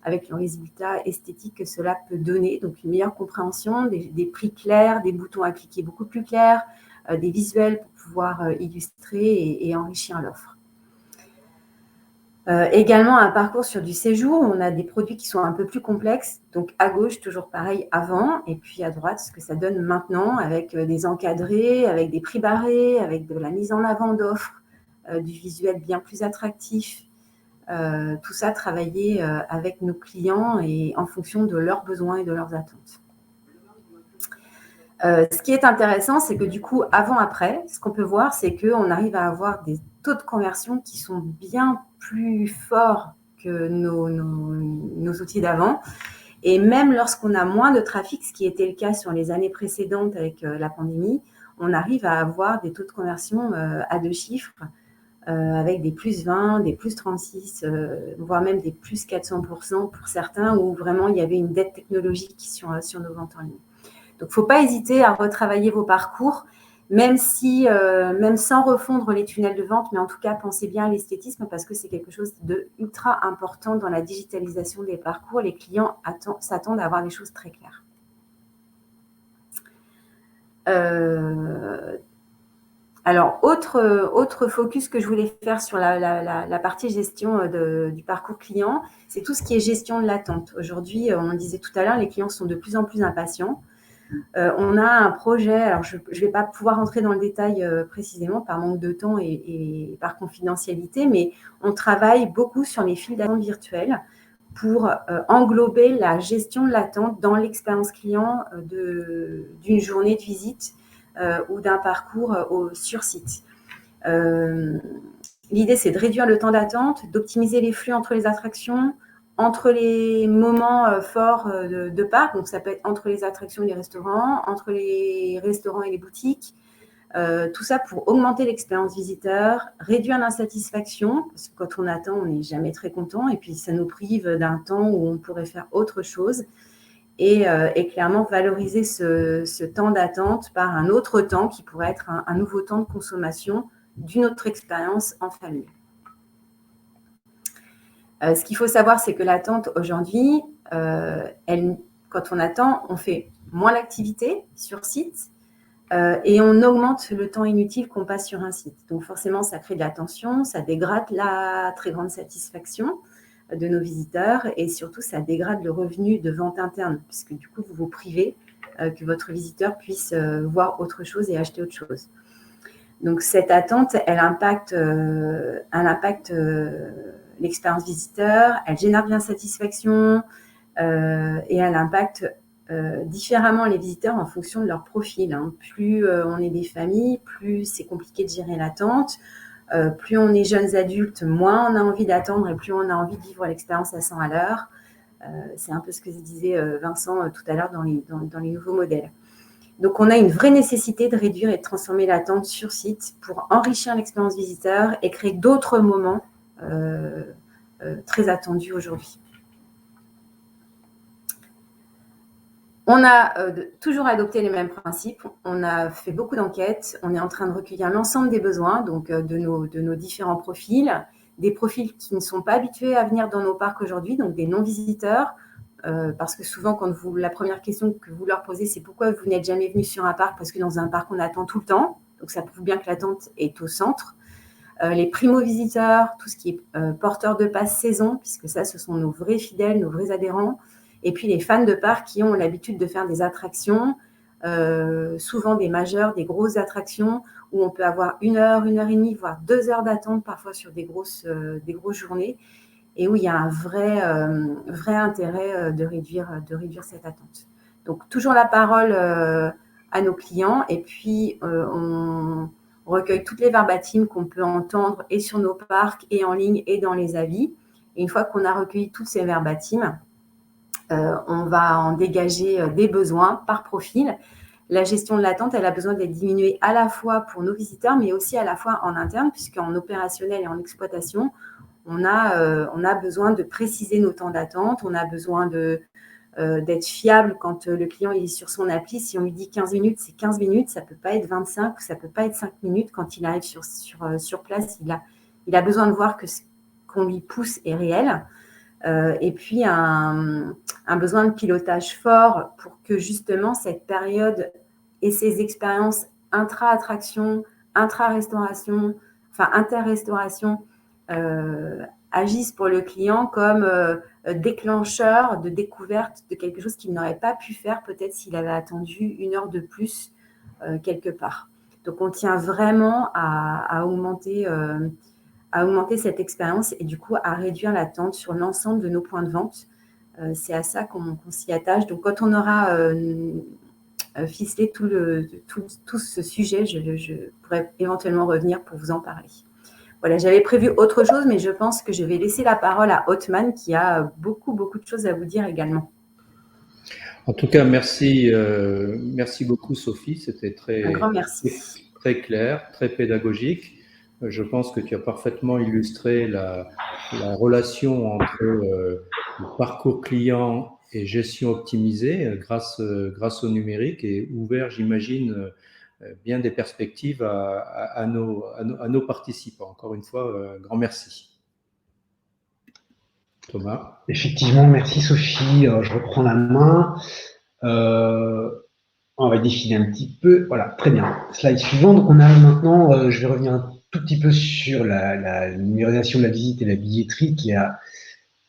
S4: avec le résultat esthétique que cela peut donner. Donc, une meilleure compréhension, des prix clairs, des boutons à cliquer beaucoup plus clairs, des visuels pour pouvoir illustrer et enrichir l'offre. Également un parcours sur du séjour, on a des produits qui sont un peu plus complexes. Donc à gauche, toujours pareil avant, et puis à droite, ce que ça donne maintenant avec des encadrés, avec des prix barrés, avec de la mise en avant d'offres, du visuel bien plus attractif. Tout ça travaillé avec nos clients et en fonction de leurs besoins et de leurs attentes. Ce qui est intéressant, c'est que du coup, avant-après, ce qu'on peut voir, c'est qu'on arrive à avoir des taux de conversion qui sont bien plus forts que nos outils d'avant. Et même lorsqu'on a moins de trafic, ce qui était le cas sur les années précédentes avec la pandémie, on arrive à avoir des taux de conversion à 2 chiffres, avec des plus 20, des plus 36, voire même des plus 400% pour certains, où vraiment il y avait une dette technologique sur nos ventes en ligne. Donc, il ne faut pas hésiter à retravailler vos parcours, même sans refondre les tunnels de vente, mais en tout cas, pensez bien à l'esthétisme parce que c'est quelque chose de ultra important dans la digitalisation des parcours. Les clients s'attendent à avoir des choses très claires. Alors, autre focus que je voulais faire sur la partie gestion du parcours client, c'est tout ce qui est gestion de l'attente. Aujourd'hui, on disait tout à l'heure, les clients sont de plus en plus impatients. On a un projet, alors je ne vais pas pouvoir entrer dans le détail précisément par manque de temps et par confidentialité, mais on travaille beaucoup sur les files d'attente virtuelles pour englober la gestion de l'attente dans l'expérience client d'une journée de visite ou d'un parcours sur site. L'idée, c'est de réduire le temps d'attente, d'optimiser les flux entre les attractions, entre les moments forts de parc, donc ça peut être entre les attractions et les restaurants, entre les restaurants et les boutiques, tout ça pour augmenter l'expérience visiteur, réduire l'insatisfaction, parce que quand on attend, on n'est jamais très content, et puis ça nous prive d'un temps où on pourrait faire autre chose, et clairement valoriser ce temps d'attente par un autre temps qui pourrait être un nouveau temps de consommation d'une autre expérience en famille. Ce qu'il faut savoir, c'est que l'attente aujourd'hui, quand on attend, on fait moins d'activité sur site et on augmente le temps inutile qu'on passe sur un site. Donc forcément, ça crée de la tension, ça dégrade la très grande satisfaction de nos visiteurs et surtout, ça dégrade le revenu de vente interne puisque du coup, vous vous privez que votre visiteur puisse voir autre chose et acheter autre chose. Donc cette attente, elle impacte l'expérience visiteur, elle génère de l'insatisfaction et elle impacte différemment les visiteurs en fonction de leur profil. Plus on est des familles, plus c'est compliqué de gérer l'attente. Plus on est jeunes adultes, moins on a envie d'attendre et plus on a envie de vivre l'expérience à 100 à l'heure. C'est un peu ce que disait Vincent tout à l'heure dans les nouveaux modèles. Donc, on a une vraie nécessité de réduire et de transformer l'attente sur site pour enrichir l'expérience visiteur et créer d'autres moments très attendus aujourd'hui. On a toujours adopté les mêmes principes. On a fait beaucoup d'enquêtes. On est en train de recueillir l'ensemble des besoins donc de nos différents profils, des profils qui ne sont pas habitués à venir dans nos parcs aujourd'hui, donc des non-visiteurs. Parce que souvent, la première question que vous leur posez, c'est pourquoi vous n'êtes jamais venu sur un parc? Parce que dans un parc, on attend tout le temps. Donc, ça prouve bien que l'attente est au centre. Les primo-visiteurs, tout ce qui est porteurs de passe saison, puisque ça, ce sont nos vrais fidèles, nos vrais adhérents. Et puis, les fans de parc qui ont l'habitude de faire des attractions, souvent des majeures, des grosses attractions, où on peut avoir 1 heure, 1 heure et demie, voire 2 heures d'attente parfois sur des grosses journées. Et où il y a un vrai intérêt de réduire cette attente. Donc, toujours la parole à nos clients et puis on recueille toutes les verbatims qu'on peut entendre et sur nos parcs et en ligne et dans les avis. Et une fois qu'on a recueilli toutes ces verbatims, on va en dégager des besoins par profil. La gestion de l'attente, elle a besoin d'être diminuée à la fois pour nos visiteurs, mais aussi à la fois en interne, puisqu'en opérationnel et en exploitation, on a besoin de préciser nos temps d'attente, on a besoin d'être fiable quand le client est sur son appli. Si on lui dit 15 minutes, c'est 15 minutes, ça ne peut pas être 25, ça ne peut pas être 5 minutes. Quand il arrive sur place, il a besoin de voir que ce qu'on lui pousse est réel. Et puis, un besoin de pilotage fort pour que justement cette période et ces expériences intra-attraction, intra-restauration, enfin inter-restauration, agissent pour le client comme déclencheur de découverte de quelque chose qu'il n'aurait pas pu faire peut-être s'il avait attendu 1 heure de plus quelque part. Donc, on tient vraiment à augmenter cette expérience et du coup à réduire l'attente sur l'ensemble de nos points de vente. C'est à ça qu'on s'y attache. Donc, quand on aura ficelé tout ce sujet, je pourrais éventuellement revenir pour vous en parler. Voilà, j'avais prévu autre chose, mais je pense que je vais laisser la parole à Othman qui a beaucoup de choses à vous dire également.
S1: En tout cas, merci beaucoup Sophie, c'était
S4: Un grand merci.
S1: Très clair, très pédagogique. Je pense que tu as parfaitement illustré la relation entre le parcours client et gestion optimisée grâce au numérique et ouvert, j'imagine, bien des perspectives à nos participants. Encore une fois, grand merci. Thomas.
S3: Effectivement, merci Sophie. Je reprends la main. On va défiler un petit peu. Voilà, très bien. Slide suivant. Donc, on arrive maintenant, je vais revenir un tout petit peu sur la numérisation de la visite et la billetterie qui a,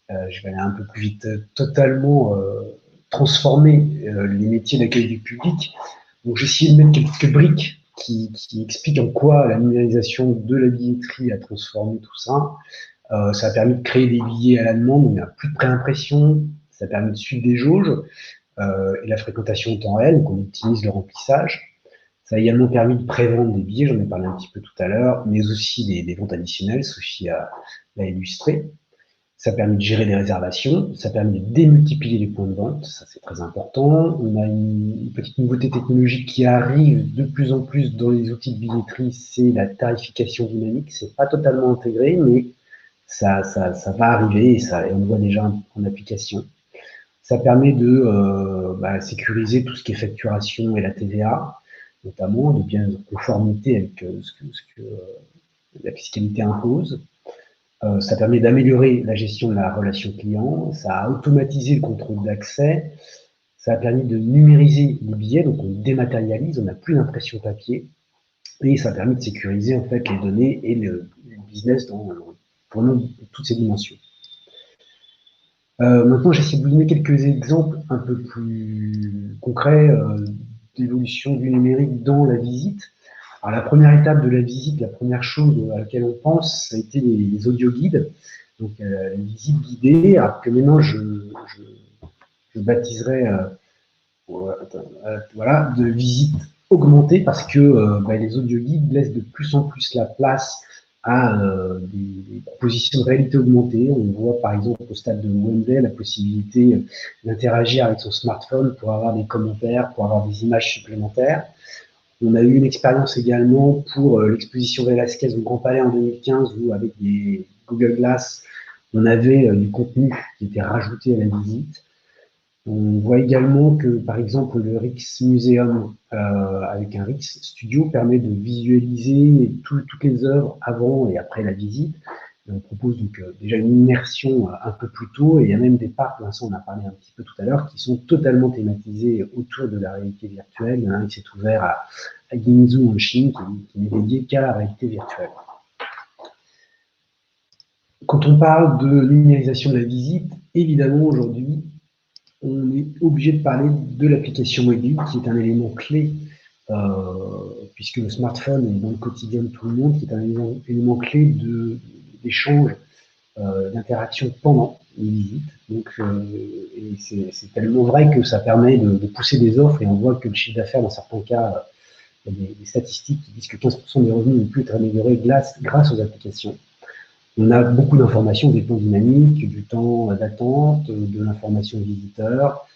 S3: je vais aller un peu plus vite, totalement transformé les métiers d'accueil du public. Donc, j'ai essayé de mettre quelques briques qui expliquent en quoi la numérisation de la billetterie a transformé tout ça. Ça a permis de créer des billets à la demande, il n'y a plus de préimpression, ça a permis de suivre des jauges et la fréquentation en temps réel, donc on optimise le remplissage. Ça a également permis de prévendre des billets, j'en ai parlé un petit peu tout à l'heure, mais aussi des ventes additionnelles, Sophie l'a illustré. Ça a permis de gérer des réservations, ça a permis de démultiplier les points de vente, ça c'est très important. On a une petite nouveauté technologique qui arrive de plus en plus dans les outils de billetterie, c'est la tarification dynamique. C'est pas totalement intégré, mais ça va arriver et on le voit déjà en application. Ça permet de sécuriser tout ce qui est facturation et la TVA, notamment, de bien conformité avec ce que la fiscalité impose. Ça permet d'améliorer la gestion de la relation client, ça a automatisé le contrôle d'accès, ça a permis de numériser les billets, donc on dématérialise, on n'a plus d'impression papier, et ça a permis de sécuriser en fait les données et le business pour toutes ces dimensions. Maintenant, j'essaie de vous donner quelques exemples un peu plus concrets d'évolution du numérique dans la visite. Alors, la première étape de la visite, la première chose à laquelle on pense, ça a été les audio-guides, donc la visite guidée, alors que maintenant je baptiserai voilà, de visite augmentée parce que les audio-guides laissent de plus en plus la place à des propositions de réalité augmentée. On voit par exemple au stade de Wendell la possibilité d'interagir avec son smartphone pour avoir des commentaires, pour avoir des images supplémentaires. On a eu une expérience également pour l'exposition Velázquez au Grand Palais en 2015 où avec des Google Glass, on avait du contenu qui était rajouté à la visite. On voit également que, par exemple, le Rijksmuseum avec un Rijks Studio permet de visualiser toutes les œuvres avant et après la visite. Et on propose donc déjà une immersion un peu plus tôt, et il y a même des parcs, Vincent en a parlé un petit peu tout à l'heure, qui sont totalement thématisés autour de la réalité virtuelle. Il y en a un qui s'est ouvert à Guangzhou en Chine, qui n'est dédié qu'à la réalité virtuelle. Quand on parle de numérisation de la visite, évidemment aujourd'hui, on est obligé de parler de l'application mobile, qui est un élément clé, puisque le smartphone est dans le quotidien de tout le monde, qui est un élément clé d'échange, d'interaction pendant les visites. Donc, c'est tellement vrai que ça permet de pousser des offres, et on voit que le chiffre d'affaires, dans certains cas, il y a des statistiques qui disent que 15% des revenus ont pu être améliorés grâce aux applications. On a beaucoup d'informations, des temps dynamiques, du temps d'attente, de l'information visiteur,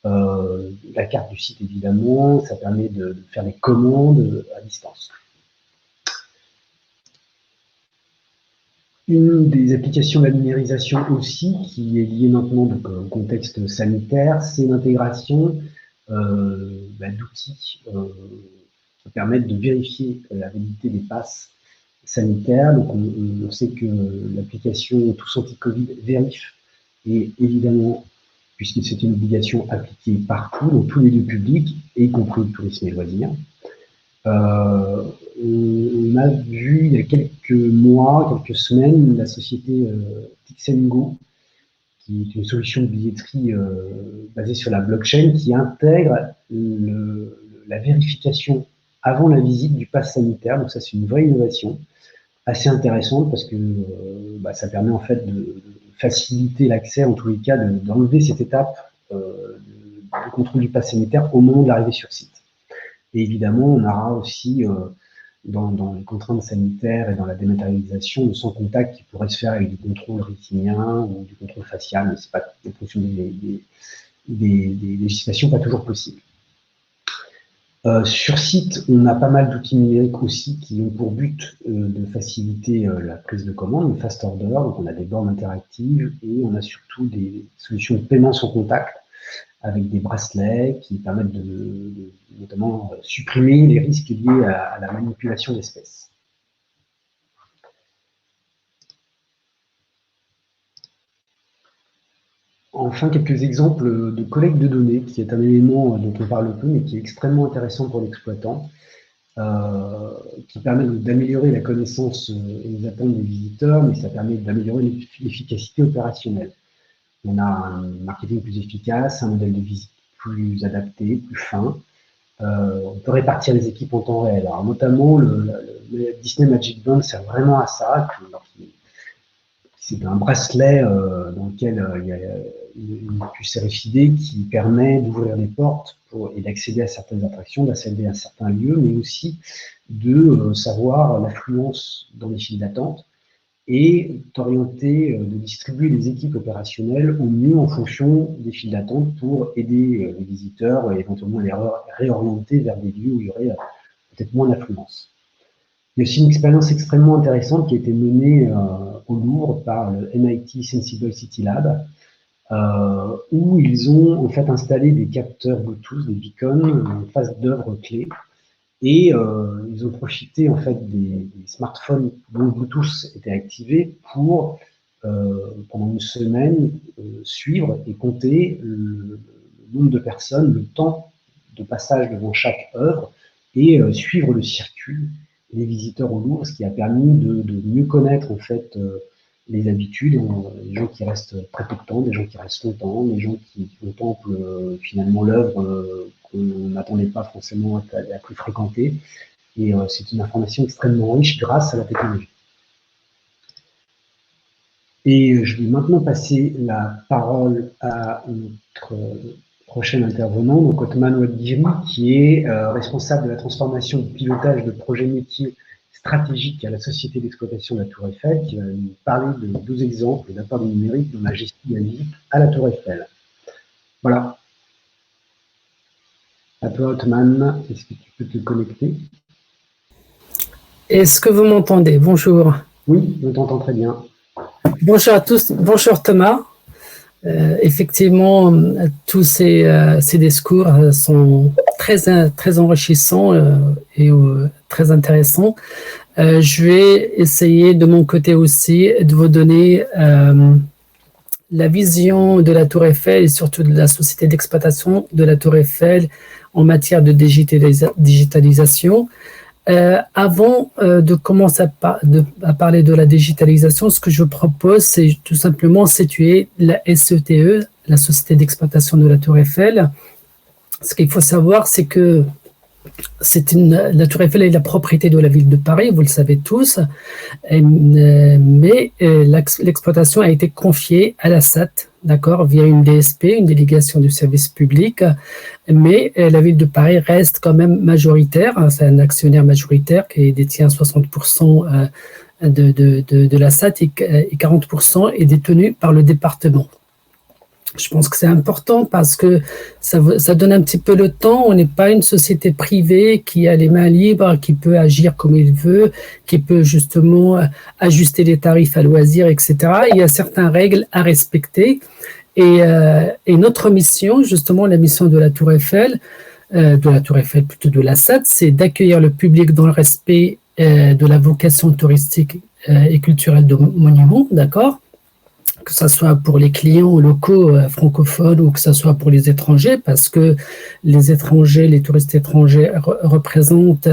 S3: la carte du site évidemment, ça permet de faire des commandes à distance. Une des applications de la numérisation aussi, qui est liée maintenant donc, au contexte sanitaire, c'est l'intégration d'outils qui permettent de vérifier la validité des passes sanitaires. Donc on sait que l'application Tous Anti-Covid Vérif est évidemment, puisque c'est une obligation appliquée partout, dans tous les lieux publics, y compris le tourisme et loisirs. On a vu il y a quelques mois, quelques semaines, la société Tixengo, qui est une solution de billetterie basée sur la blockchain, qui intègre la vérification avant la visite du pass sanitaire. Donc ça, c'est une vraie innovation assez intéressante parce que ça permet en fait de faciliter l'accès, en tous les cas, d'enlever cette étape de contrôle du pass sanitaire au moment de l'arrivée sur site. Et évidemment, on aura aussi, dans les contraintes sanitaires et dans la dématérialisation, le sans contact qui pourrait se faire avec du contrôle rétinien ou du contrôle facial, mais ce n'est pas, en fonction des législations, pas toujours possible. Sur site, on a pas mal d'outils numériques aussi qui ont pour but de faciliter la prise de commande, le fast order. Donc on a des bornes interactives et on a surtout des solutions de paiement sans contact avec des bracelets qui permettent de notamment supprimer les risques liés à la manipulation d'espèces. enfin, quelques exemples de collecte de données, qui est un élément dont on parle peu, mais qui est extrêmement intéressant pour l'exploitant, qui permet d'améliorer la connaissance et les attentes des visiteurs, mais ça permet d'améliorer l'efficacité opérationnelle. On a un marketing plus efficace, un modèle de visite plus adapté, plus fin. On peut répartir les équipes en temps réel. Alors, notamment, le Disney Magic Band sert vraiment à ça. C'est un bracelet dans lequel il y a une puce RFID qui permet d'ouvrir les portes et d'accéder à certaines attractions, d'accéder à certains lieux, mais aussi de savoir l'affluence dans les files d'attente et d'orienter, de distribuer les équipes opérationnelles au mieux en fonction des files d'attente pour aider les visiteurs et éventuellement les réorienter vers des lieux où il y aurait peut-être moins d'affluence. Il y a aussi une expérience extrêmement intéressante qui a été menée au Louvre par le MIT Sensible City Lab, où ils ont en fait installé des capteurs Bluetooth, des beacons en face d'œuvres clés, et ils ont profité en fait des smartphones dont le Bluetooth était activé pour pendant une semaine suivre et compter le nombre de personnes, le temps de passage devant chaque œuvre et suivre le circuit des visiteurs au Louvre, ce qui a permis de mieux connaître en fait les habitudes, les gens qui restent très peu de temps, des gens qui restent longtemps, des gens qui contemplent finalement l'œuvre qu'on n'attendait pas forcément à la plus fréquenter. Et c'est une information extrêmement riche grâce à la technologie. Et je vais maintenant passer la parole à notre prochain intervenant, donc Othman Ouadjiri, qui est responsable de la transformation et du pilotage de projets métiers stratégiques à la Société d'exploitation de la Tour Eiffel, qui va nous parler de 2 exemples d'apport du numérique dans la gestion de la visite à la Tour Eiffel. Voilà. À toi, Othman, est-ce que tu peux te connecter?
S5: Est-ce que vous m'entendez? Bonjour.
S3: Oui, on t'entend très bien.
S5: Bonjour à tous. Bonjour Thomas. Effectivement, tous ces discours sont très enrichissants et très intéressants. Je vais essayer de mon côté aussi de vous donner la vision de la Tour Eiffel et surtout de la société d'exploitation de la Tour Eiffel en matière de digitalisation. Avant de commencer à parler de la digitalisation, ce que je propose, c'est tout simplement situer la SETE, la Société d'exploitation de la Tour Eiffel. Ce qu'il faut savoir, c'est que la Tour Eiffel est la propriété de la ville de Paris, vous le savez tous, mais l'exploitation a été confiée à la SAT, d'accord, via une DSP, une délégation du service public, mais la ville de Paris reste quand même majoritaire, c'est un actionnaire majoritaire qui détient 60% de la SAT et 40% est détenu par le département. Je pense que c'est important parce que ça donne un petit peu le temps. On n'est pas une société privée qui a les mains libres, qui peut agir comme il veut, qui peut justement ajuster les tarifs à loisir, etc. Il y a certaines règles à respecter. Et notre mission, justement, la mission de la Tour Eiffel, plutôt de la SAT, c'est d'accueillir le public dans le respect de la vocation touristique et culturelle de monuments, d'accord ? Que ce soit pour les clients locaux francophones ou que ce soit pour les étrangers, parce que les touristes étrangers représentent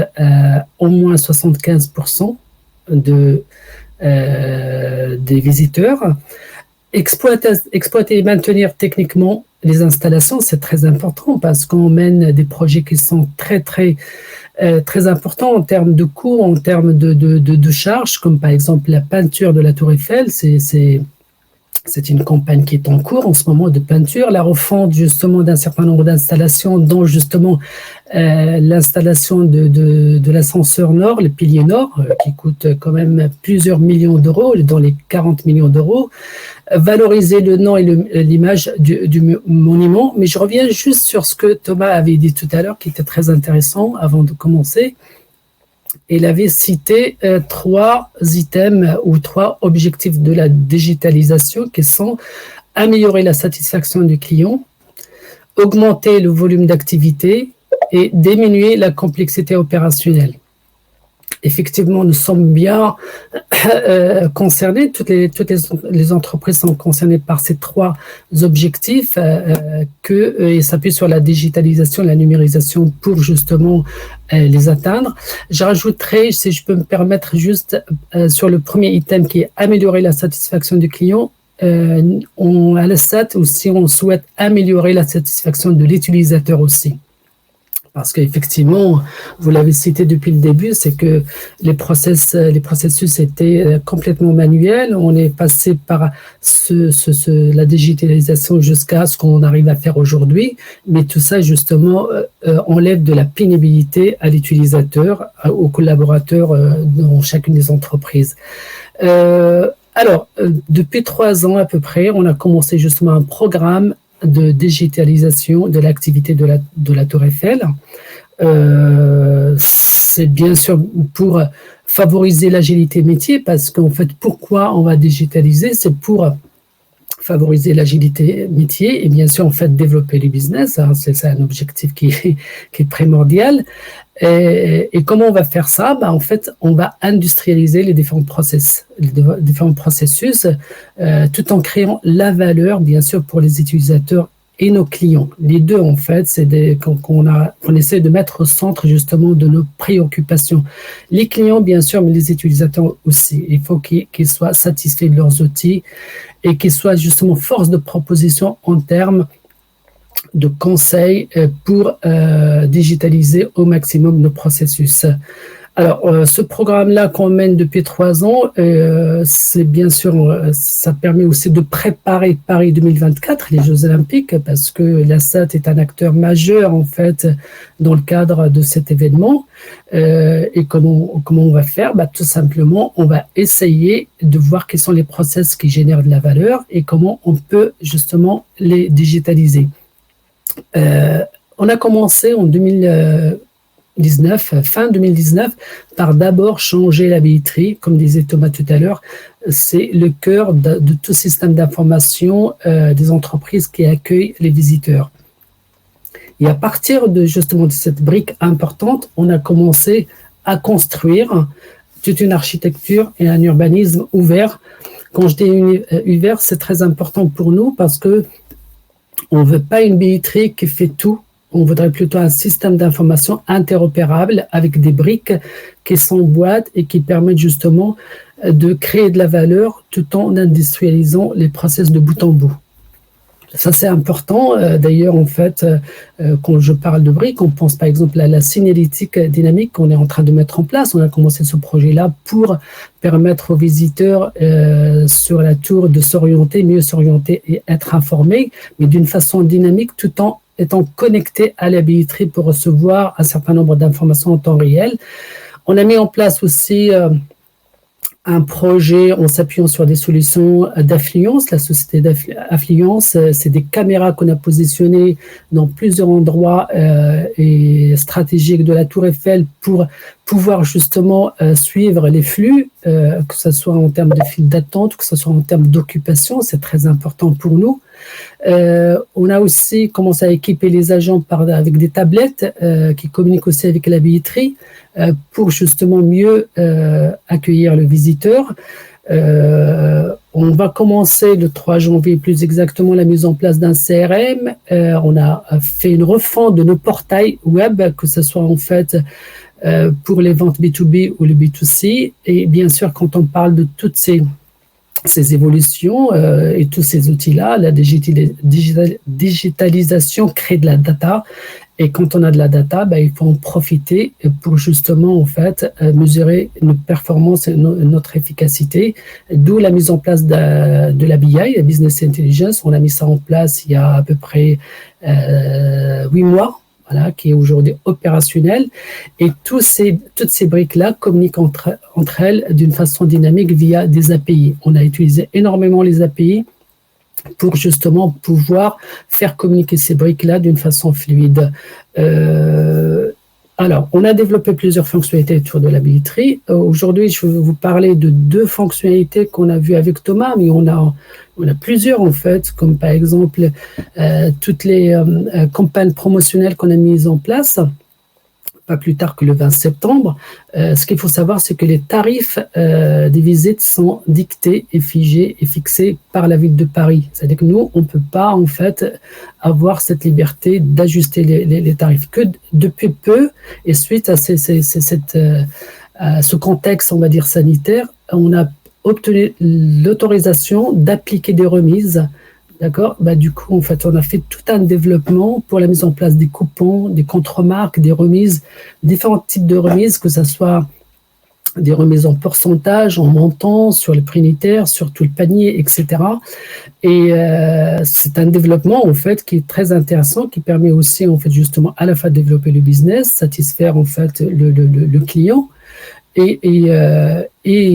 S5: au moins 75% des visiteurs. Exploiter et maintenir techniquement les installations, c'est très important parce qu'on mène des projets qui sont très importants en termes de coûts, en termes de charges, comme par exemple la peinture de la Tour Eiffel, c'est une campagne qui est en cours en ce moment de peinture, la refonte justement d'un certain nombre d'installations, dont justement l'installation de l'ascenseur nord, le pilier nord, qui coûte quand même plusieurs millions d'euros, dans les 40 millions d'euros, valoriser le nom et l'image du monument. Mais je reviens juste sur ce que Thomas avait dit tout à l'heure, qui était très intéressant avant de commencer. Il avait cité 3 items ou 3 objectifs de la digitalisation qui sont améliorer la satisfaction du client, augmenter le volume d'activité et diminuer la complexité opérationnelle. effectivement, nous sommes bien concernés. Toutes les entreprises sont concernées par ces 3 objectifs et s'appuient sur la digitalisation et la numérisation pour justement les atteindre. Je rajouterai, si je peux me permettre, juste sur le premier item qui est améliorer la satisfaction du client. À la SAT aussi, on souhaite améliorer la satisfaction de l'utilisateur aussi. Parce qu'effectivement, vous l'avez cité depuis le début, c'est que les processus étaient complètement manuels. On est passé par la digitalisation jusqu'à ce qu'on arrive à faire aujourd'hui. Mais tout ça, justement, enlève de la pénibilité à l'utilisateur, aux collaborateurs dans chacune des entreprises. Alors, depuis 3 ans à peu près, on a commencé justement un programme de digitalisation de l'activité de la Tour Eiffel. C'est bien sûr pour favoriser l'agilité métier, parce qu'en fait, pourquoi on va digitaliser? C'est pour favoriser l'agilité métier et bien sûr, en fait, développer le business. Hein, c'est un objectif qui est primordial. Et comment on va faire ça? En fait, on va industrialiser les différents processus tout en créant la valeur, bien sûr, pour les utilisateurs et nos clients. Les deux, en fait, c'est qu'on essaie de mettre au centre justement de nos préoccupations. Les clients, bien sûr, mais les utilisateurs aussi. Il faut qu'ils soient satisfaits de leurs outils et qu'ils soient justement force de proposition en termes de conseils pour digitaliser au maximum nos processus. Alors, ce programme-là qu'on mène depuis 3 ans, c'est bien sûr, ça permet aussi de préparer Paris 2024, les Jeux Olympiques, parce que la SAT est un acteur majeur, en fait, dans le cadre de cet événement. Et comment on va faire? Tout simplement, on va essayer de voir quels sont les process qui génèrent de la valeur et comment on peut justement les digitaliser. On a commencé en 2019, fin 2019, par d'abord changer la billetterie. Comme disait Thomas tout à l'heure, c'est le cœur de tout système d'information des entreprises qui accueillent les visiteurs. Et à partir de justement de cette brique importante, on a commencé à construire toute une architecture et un urbanisme ouvert. Quand je dis ouvert, c'est très important pour nous parce que on ne veut pas une billetterie qui fait tout. On voudrait plutôt un système d'information interopérable avec des briques qui s'emboîtent et qui permettent justement de créer de la valeur tout en industrialisant les process de bout en bout. Ça, c'est important. D'ailleurs, en fait, quand je parle de briques, on pense par exemple à la signalétique dynamique qu'on est en train de mettre en place. On a commencé ce projet-là pour permettre aux visiteurs sur la tour de mieux s'orienter et être informés, mais d'une façon dynamique tout en étant connectés à la billetterie pour recevoir un certain nombre d'informations en temps réel. On a mis en place aussi un projet en s'appuyant sur des solutions d'affluence. La société d'affluence, c'est des caméras qu'on a positionnées dans plusieurs endroits et stratégiques de la Tour Eiffel pour pouvoir justement suivre les flux, que ce soit en termes de file d'attente, que ce soit en termes d'occupation. C'est très important pour nous. On a aussi commencé à équiper les agents avec des tablettes qui communiquent aussi avec la billetterie pour justement mieux accueillir le visiteur. On va commencer le 3 janvier plus exactement la mise en place d'un CRM. On a fait une refonte de nos portails web, que ce soit en fait pour les ventes B2B ou le B2C. Et bien sûr, quand on parle de toutes ces évolutions et tous ces outils-là, la digitalisation crée de la data. Et quand on a de la data, il faut en profiter pour justement en fait mesurer notre performance et notre efficacité. D'où la mise en place de la BI, la Business Intelligence. On a mis ça en place il y a à peu près 8 mois. Voilà, qui est aujourd'hui opérationnel. Et toutes ces briques-là communiquent entre elles d'une façon dynamique via des API. On a utilisé énormément les API pour justement pouvoir faire communiquer ces briques-là d'une façon fluide. Alors, on a développé plusieurs fonctionnalités autour de la billetterie. Aujourd'hui, je vais vous parler de 2 fonctionnalités qu'on a vues avec Thomas, mais on a plusieurs en fait, comme par exemple toutes les campagnes promotionnelles qu'on a mises en place. pas plus tard que le 20 septembre. Ce qu'il faut savoir, c'est que les tarifs des visites sont dictés et figés et fixés par la ville de Paris. C'est-à-dire que nous, on ne peut pas en fait avoir cette liberté d'ajuster les tarifs. Que depuis peu, et suite à ce contexte, on va dire sanitaire, on a obtenu l'autorisation d'appliquer des remises. D'accord. Du coup, en fait, on a fait tout un développement pour la mise en place des coupons, des contre-marques, des remises, différents types de remises, que ce soit des remises en pourcentage, en montant, sur le prix unitaire, sur tout le panier, etc. Et c'est un développement, en fait, qui est très intéressant, qui permet aussi, en fait, justement, à la fois de développer le business, satisfaire, en fait, le client. Et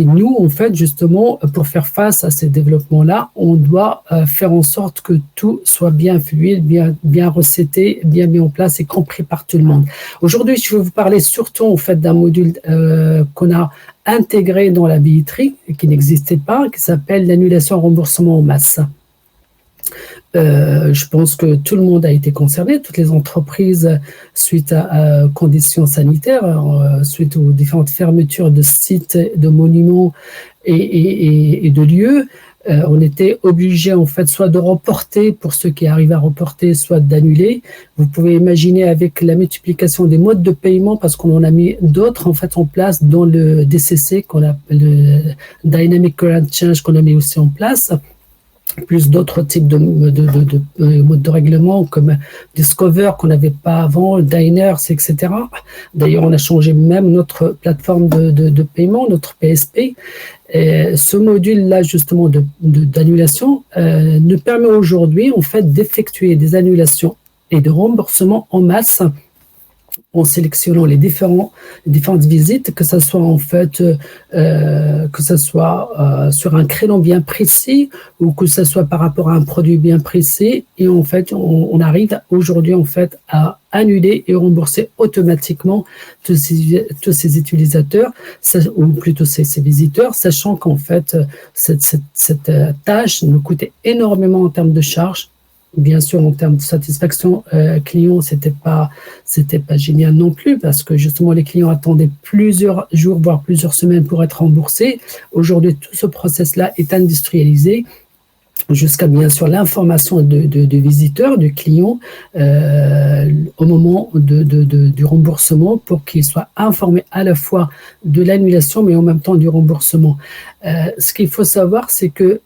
S5: nous, en fait, justement, pour faire face à ces développements-là, on doit faire en sorte que tout soit bien fluide, bien recetté, bien mis en place et compris par tout le monde. Aujourd'hui, je vais vous parler surtout, en fait, d'un module qu'on a intégré dans la billetterie et qui n'existait pas, qui s'appelle l'annulation remboursement en masse. Je pense que tout le monde a été concerné, toutes les entreprises, suite à conditions sanitaires, suite aux différentes fermetures de sites, de monuments et de lieux. On était obligé, en fait, soit de reporter pour ceux qui arrivent à reporter, soit d'annuler. Vous pouvez imaginer avec la multiplication des modes de paiement, parce qu'on en a mis d'autres, en fait, en place dans le DCC, qu'on appelle le Dynamic Current Change, qu'on a mis aussi en place, plus d'autres types de modes de règlement comme Discover qu'on n'avait pas avant, Diners, etc. D'ailleurs, on a changé même notre plateforme de paiement, notre PSP. Et ce module-là, justement, d'annulation, nous permet aujourd'hui, en fait, d'effectuer des annulations et de remboursements en masse en sélectionnant les différentes visites, que ce soit en fait sur un créneau bien précis ou que ce soit par rapport à un produit bien précis. Et en fait, on arrive aujourd'hui en fait à annuler et rembourser automatiquement tous ces utilisateurs, ou plutôt ces visiteurs, sachant qu'en fait cette tâche nous coûtait énormément en termes de charges. Bien sûr, en termes de satisfaction client, c'était pas génial non plus, parce que justement les clients attendaient plusieurs jours, voire plusieurs semaines pour être remboursés. Aujourd'hui, tout ce process-là est industrialisé, jusqu'à bien sûr l'information de visiteurs, du client, au moment du remboursement, pour qu'il soit informé à la fois de l'annulation, mais en même temps du remboursement. Ce qu'il faut savoir, c'est que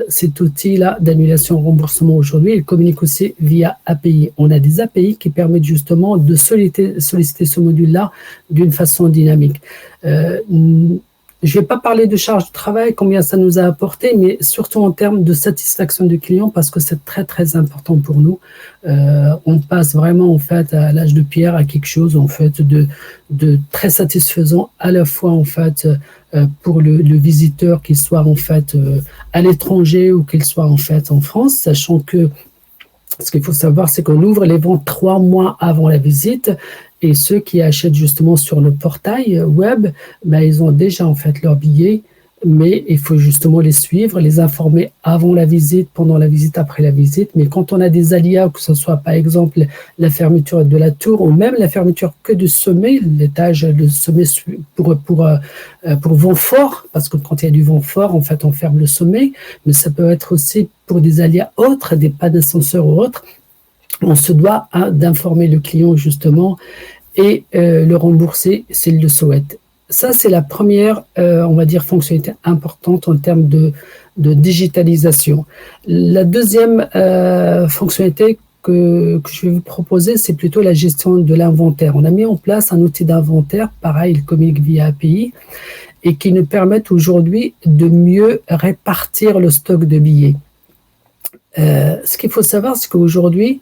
S5: cet outil-là d'annulation-remboursement aujourd'hui, il communique aussi via API. On a des API qui permettent justement de solliciter ce module-là d'une façon dynamique. Je ne vais pas parler de charge de travail, combien ça nous a apporté, mais surtout en termes de satisfaction du client, parce que c'est très, très important pour nous. On passe vraiment, en fait, à l'âge de pierre, à quelque chose, en fait, de très satisfaisant, à la fois, en fait, pour le visiteur, qu'il soit, en fait, à l'étranger ou qu'il soit, en fait, en France, sachant que ce qu'il faut savoir, c'est qu'on ouvre les ventes 3 mois avant la visite. Et ceux qui achètent justement sur le portail web, ils ont déjà en fait leur billet, mais il faut justement les suivre, les informer avant la visite, pendant la visite, après la visite. Mais quand on a des aléas, que ce soit par exemple la fermeture de la tour ou même la fermeture que du sommet, l'étage de sommet pour vent fort, parce que quand il y a du vent fort, en fait, on ferme le sommet, mais ça peut être aussi pour des aléas autres, des pannes d'ascenseur ou autres. On se doit d'informer le client justement et le rembourser s'il le souhaite. Ça, c'est la première, on va dire, fonctionnalité importante en termes de digitalisation. La deuxième fonctionnalité que je vais vous proposer, c'est plutôt la gestion de l'inventaire. On a mis en place un outil d'inventaire, pareil, il communique via API, et qui nous permet aujourd'hui de mieux répartir le stock de billets. Ce qu'il faut savoir, c'est qu'aujourd'hui,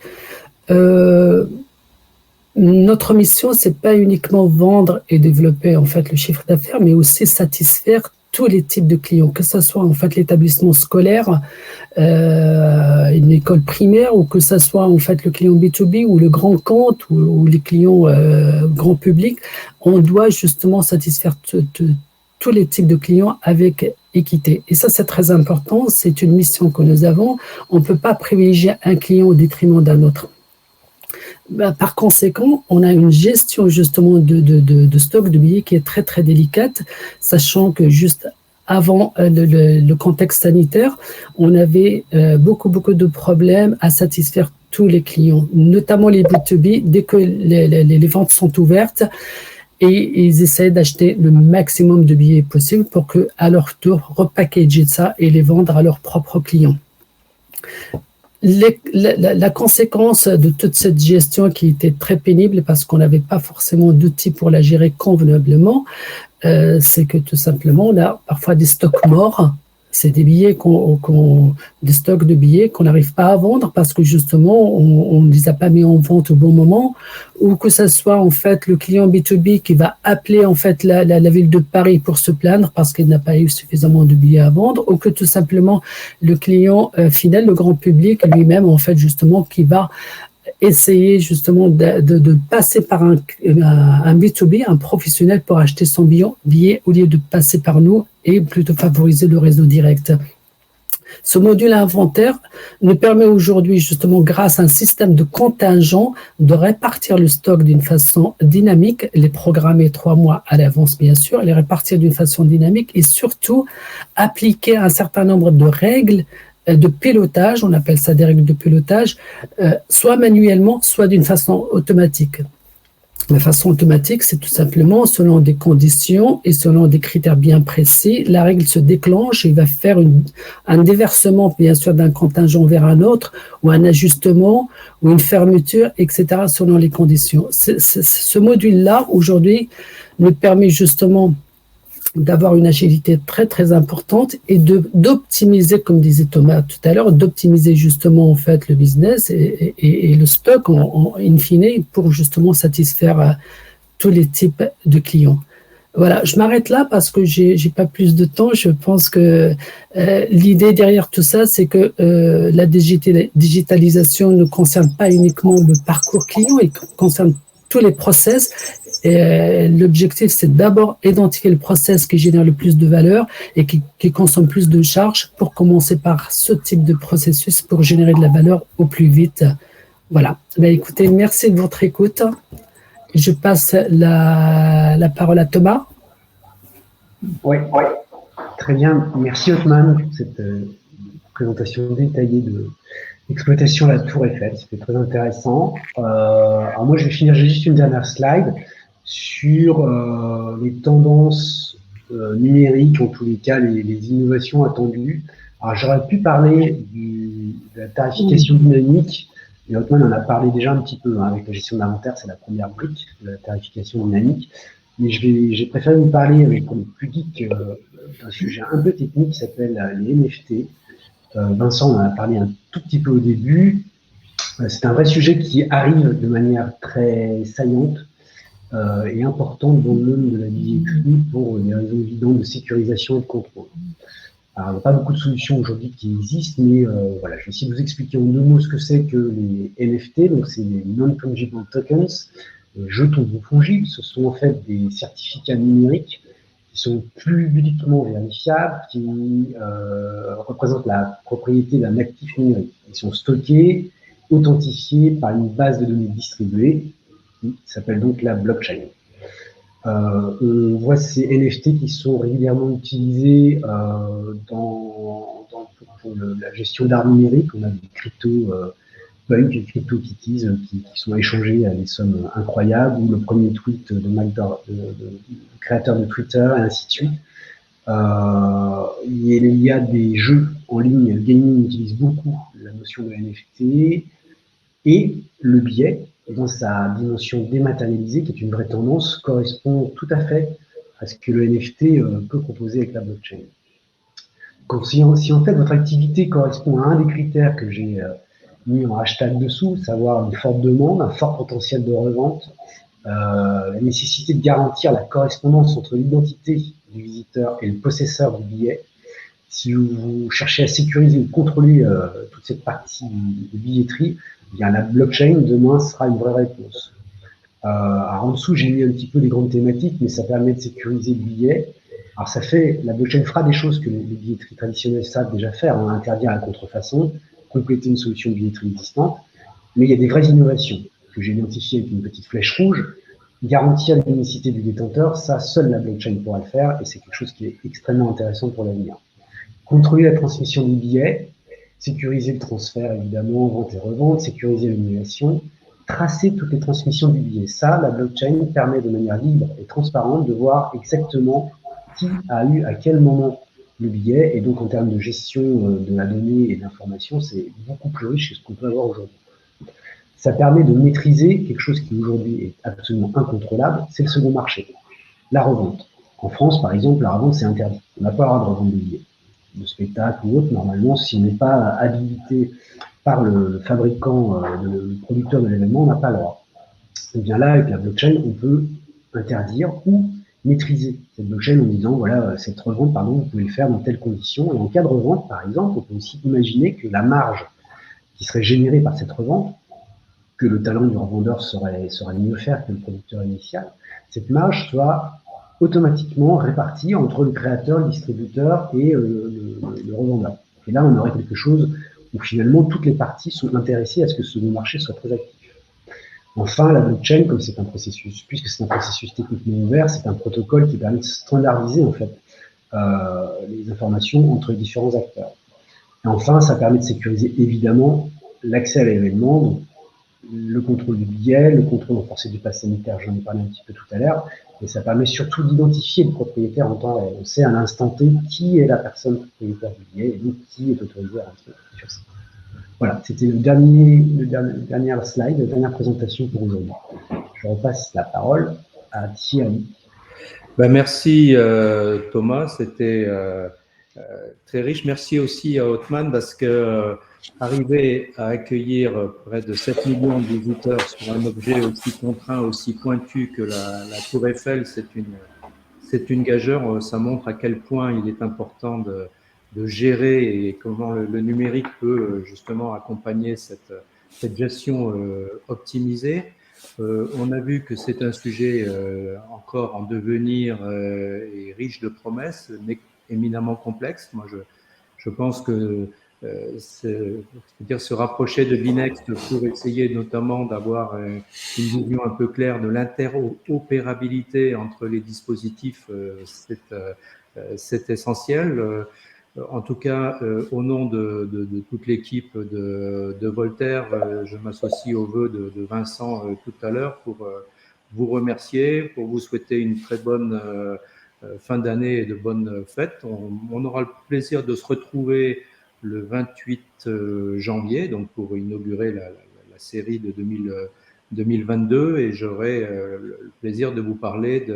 S5: notre mission, c'est pas uniquement vendre et développer en fait le chiffre d'affaires, mais aussi satisfaire tous les types de clients, que ce soit en fait l'établissement scolaire, une école primaire, ou que ce soit en fait le client B2B ou le grand compte ou les clients grand public. On doit justement satisfaire tous les types de clients avec équité. Et ça, c'est très important. C'est une mission que nous avons. On ne peut pas privilégier un client au détriment d'un autre. Par conséquent, on a une gestion justement de stock de billets qui est très très délicate, sachant que juste avant le contexte sanitaire, on avait beaucoup de problèmes à satisfaire tous les clients, notamment les B2B, dès que les ventes sont ouvertes, et ils essaient d'acheter le maximum de billets possible pour que, à leur tour, repackager ça et les vendre à leurs propres clients. La conséquence de toute cette gestion qui était très pénible parce qu'on n'avait pas forcément d'outils pour la gérer convenablement, c'est que tout simplement, on a parfois des stocks morts. C'est des billets des stocks de billets qu'on n'arrive pas à vendre parce que justement, on ne les a pas mis en vente au bon moment, ou que ce soit en fait le client B2B qui va appeler en fait la ville de Paris pour se plaindre parce qu'il n'a pas eu suffisamment de billets à vendre, ou que tout simplement le client final, le grand public lui-même en fait justement qui va essayer justement de passer par un B2B, un professionnel pour acheter son billet au lieu de passer par nous et plutôt favoriser le réseau direct. Ce module inventaire nous permet aujourd'hui justement grâce à un système de contingent de répartir le stock d'une façon dynamique, les programmer 3 mois à l'avance bien sûr, les répartir d'une façon dynamique et surtout appliquer un certain nombre de règles de pilotage, on appelle ça des règles de pilotage, soit manuellement, soit d'une façon automatique. La façon automatique, c'est tout simplement selon des conditions et selon des critères bien précis, la règle se déclenche et il va faire un déversement, bien sûr, d'un contingent vers un autre, ou un ajustement, ou une fermeture, etc., selon les conditions. Ce module-là, aujourd'hui, nous permet justement d'avoir une agilité très très importante et d'optimiser, comme disait Thomas tout à l'heure, d'optimiser justement en fait le business et le stock in fine pour justement satisfaire tous les types de clients. Voilà, je m'arrête là parce que j'ai pas plus de temps. Je pense que l'idée derrière tout ça, c'est que la digitalisation ne concerne pas uniquement le parcours client, elle concerne tous les process. L'objectif, c'est d'abord identifier le process qui génère le plus de valeur et qui consomme plus de charges pour commencer par ce type de processus pour générer de la valeur au plus vite. Voilà. Ben, écoutez, merci de votre écoute. Je passe la parole à Thomas.
S3: Oui, très bien. Merci Othman pour cette présentation détaillée de l'exploitation de la Tour Eiffel. C'était très intéressant. Alors moi, je vais finir, j'ai juste une dernière slide sur les tendances numériques, en tous les cas, les innovations attendues. Alors, j'aurais pu parler de la tarification dynamique, et Othman en a parlé déjà un petit peu, hein, avec la gestion d'inventaire, c'est la première brique de la tarification dynamique. Mais j'ai préféré vous parler, comme plus geek, d'un sujet un peu technique qui s'appelle les NFT. Vincent en a parlé un tout petit peu au début. C'est un vrai sujet qui arrive de manière très saillante et importante dans le monde de la billetterie pour des raisons évidentes de sécurisation et de contrôle. Alors, il n'y a pas beaucoup de solutions aujourd'hui qui existent, mais voilà, je vais essayer de vous expliquer en 2 mots ce que c'est que les NFT. Donc, c'est les non-fungible tokens, jetons non fongibles. Ce sont en fait des certificats numériques qui sont plus publiquement vérifiables, qui représentent la propriété d'un actif numérique. Ils sont stockés, authentifiés par une base de données distribuée, qui s'appelle donc la blockchain. On voit ces NFT qui sont régulièrement utilisés pour la gestion d'art numérique. On a des crypto-punks et crypto-kitties qui sont échangés à des sommes incroyables, ou le premier tweet de créateur de Twitter, et ainsi de suite. Il y a des jeux en ligne, le gaming utilise beaucoup la notion de NFT, et le billet, dans sa dimension dématérialisée, qui est une vraie tendance, correspond tout à fait à ce que le NFT peut proposer avec la blockchain. Donc, si en fait votre activité correspond à un des critères que j'ai mis en hashtag dessous, savoir une forte demande, un fort potentiel de revente, la nécessité de garantir la correspondance entre l'identité du visiteur et le possesseur du billet, si vous cherchez à sécuriser ou contrôler toute cette partie de billetterie, eh bien, la blockchain, demain, sera une vraie réponse. Alors, en dessous, j'ai mis un petit peu les grandes thématiques, mais ça permet de sécuriser le billet. Alors, la blockchain fera des choses que les billetteries traditionnelles savent déjà faire, interdire la contrefaçon, compléter une solution de billetterie existante, mais il y a des vraies innovations. que j'ai identifié avec une petite flèche rouge, garantir l'unicité du détenteur, ça, seule la blockchain pourra le faire, et c'est quelque chose qui est extrêmement intéressant pour l'avenir. Contrôler la transmission des billets, sécuriser le transfert, évidemment, vente et revente, sécuriser l'annulation, tracer toutes les transmissions du billet. Ça, la blockchain permet de manière libre et transparente de voir exactement qui a eu à quel moment le billet, et donc en termes de gestion de la donnée et de l'information, c'est beaucoup plus riche que ce qu'on peut avoir aujourd'hui. Ça permet de maîtriser quelque chose qui aujourd'hui est absolument incontrôlable, c'est le second marché, la revente. En France, par exemple, la revente, c'est interdit. On n'a pas le droit de revendre des billets de spectacle ou autre. Normalement, si on n'est pas habilité par le fabricant, le producteur de l'événement, on n'a pas le droit. Et bien là, avec la blockchain, on peut interdire ou maîtriser cette blockchain en disant, voilà, cette revente, pardon, vous pouvez le faire dans telles conditions. Et en cas de revente, par exemple, on peut aussi imaginer que la marge qui serait générée par cette revente, que le talent du revendeur saurait mieux faire que le producteur initial, cette marge soit automatiquement répartie entre le créateur, le distributeur et le revendeur. Et là, on aurait quelque chose où finalement toutes les parties sont intéressées à ce que ce marché soit très actif. Enfin, la blockchain, comme c'est un processus, puisque c'est un processus techniquement ouvert, c'est un protocole qui permet de standardiser en fait les informations entre les différents acteurs. Et enfin, ça permet de sécuriser évidemment l'accès à l'événement, donc le contrôle du billet, le contrôle renforcé du pass sanitaire, j'en ai parlé un petit peu tout à l'heure, mais ça permet surtout d'identifier le propriétaire en temps réel. On sait à l'instant T qui est la personne propriétaire du billet et donc qui est autorisé à rentrer sur ça. Voilà, c'était le dernier slide, la dernière présentation pour aujourd'hui. Je repasse la parole à Thierry.
S1: Ben merci Thomas, c'était très riche. Merci aussi à Othman parce que arriver à accueillir près de 7 millions de visiteurs sur un objet aussi contraint, aussi pointu que la Tour Eiffel, c'est une gageure. Ça montre à quel point il est important de gérer et comment le numérique peut justement accompagner cette gestion optimisée. On a vu que c'est un sujet encore en devenir et riche de promesses, mais éminemment complexe. Moi, je pense que se rapprocher de Binext pour essayer notamment d'avoir une vision un peu claire de l'interopérabilité entre les dispositifs, c'est essentiel. En tout cas, au nom de toute l'équipe de Voltaire, je m'associe aux vœux de Vincent tout à l'heure pour vous remercier, pour vous souhaiter une très bonne fin d'année et de bonnes fêtes. On aura le plaisir de se retrouver le 28 janvier, donc pour inaugurer la série de 2022, et j'aurai le plaisir de vous parler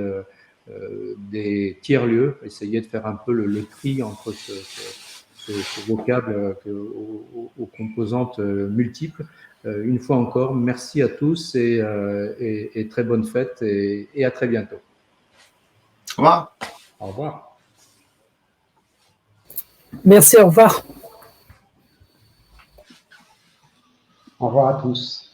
S1: des tiers-lieux, essayer de faire un peu le tri entre ce vocable aux composantes multiples. Une fois encore, merci à tous et très bonne fête et à très bientôt.
S2: Au revoir.
S1: Au revoir.
S5: Merci, au revoir.
S3: Au revoir à tous.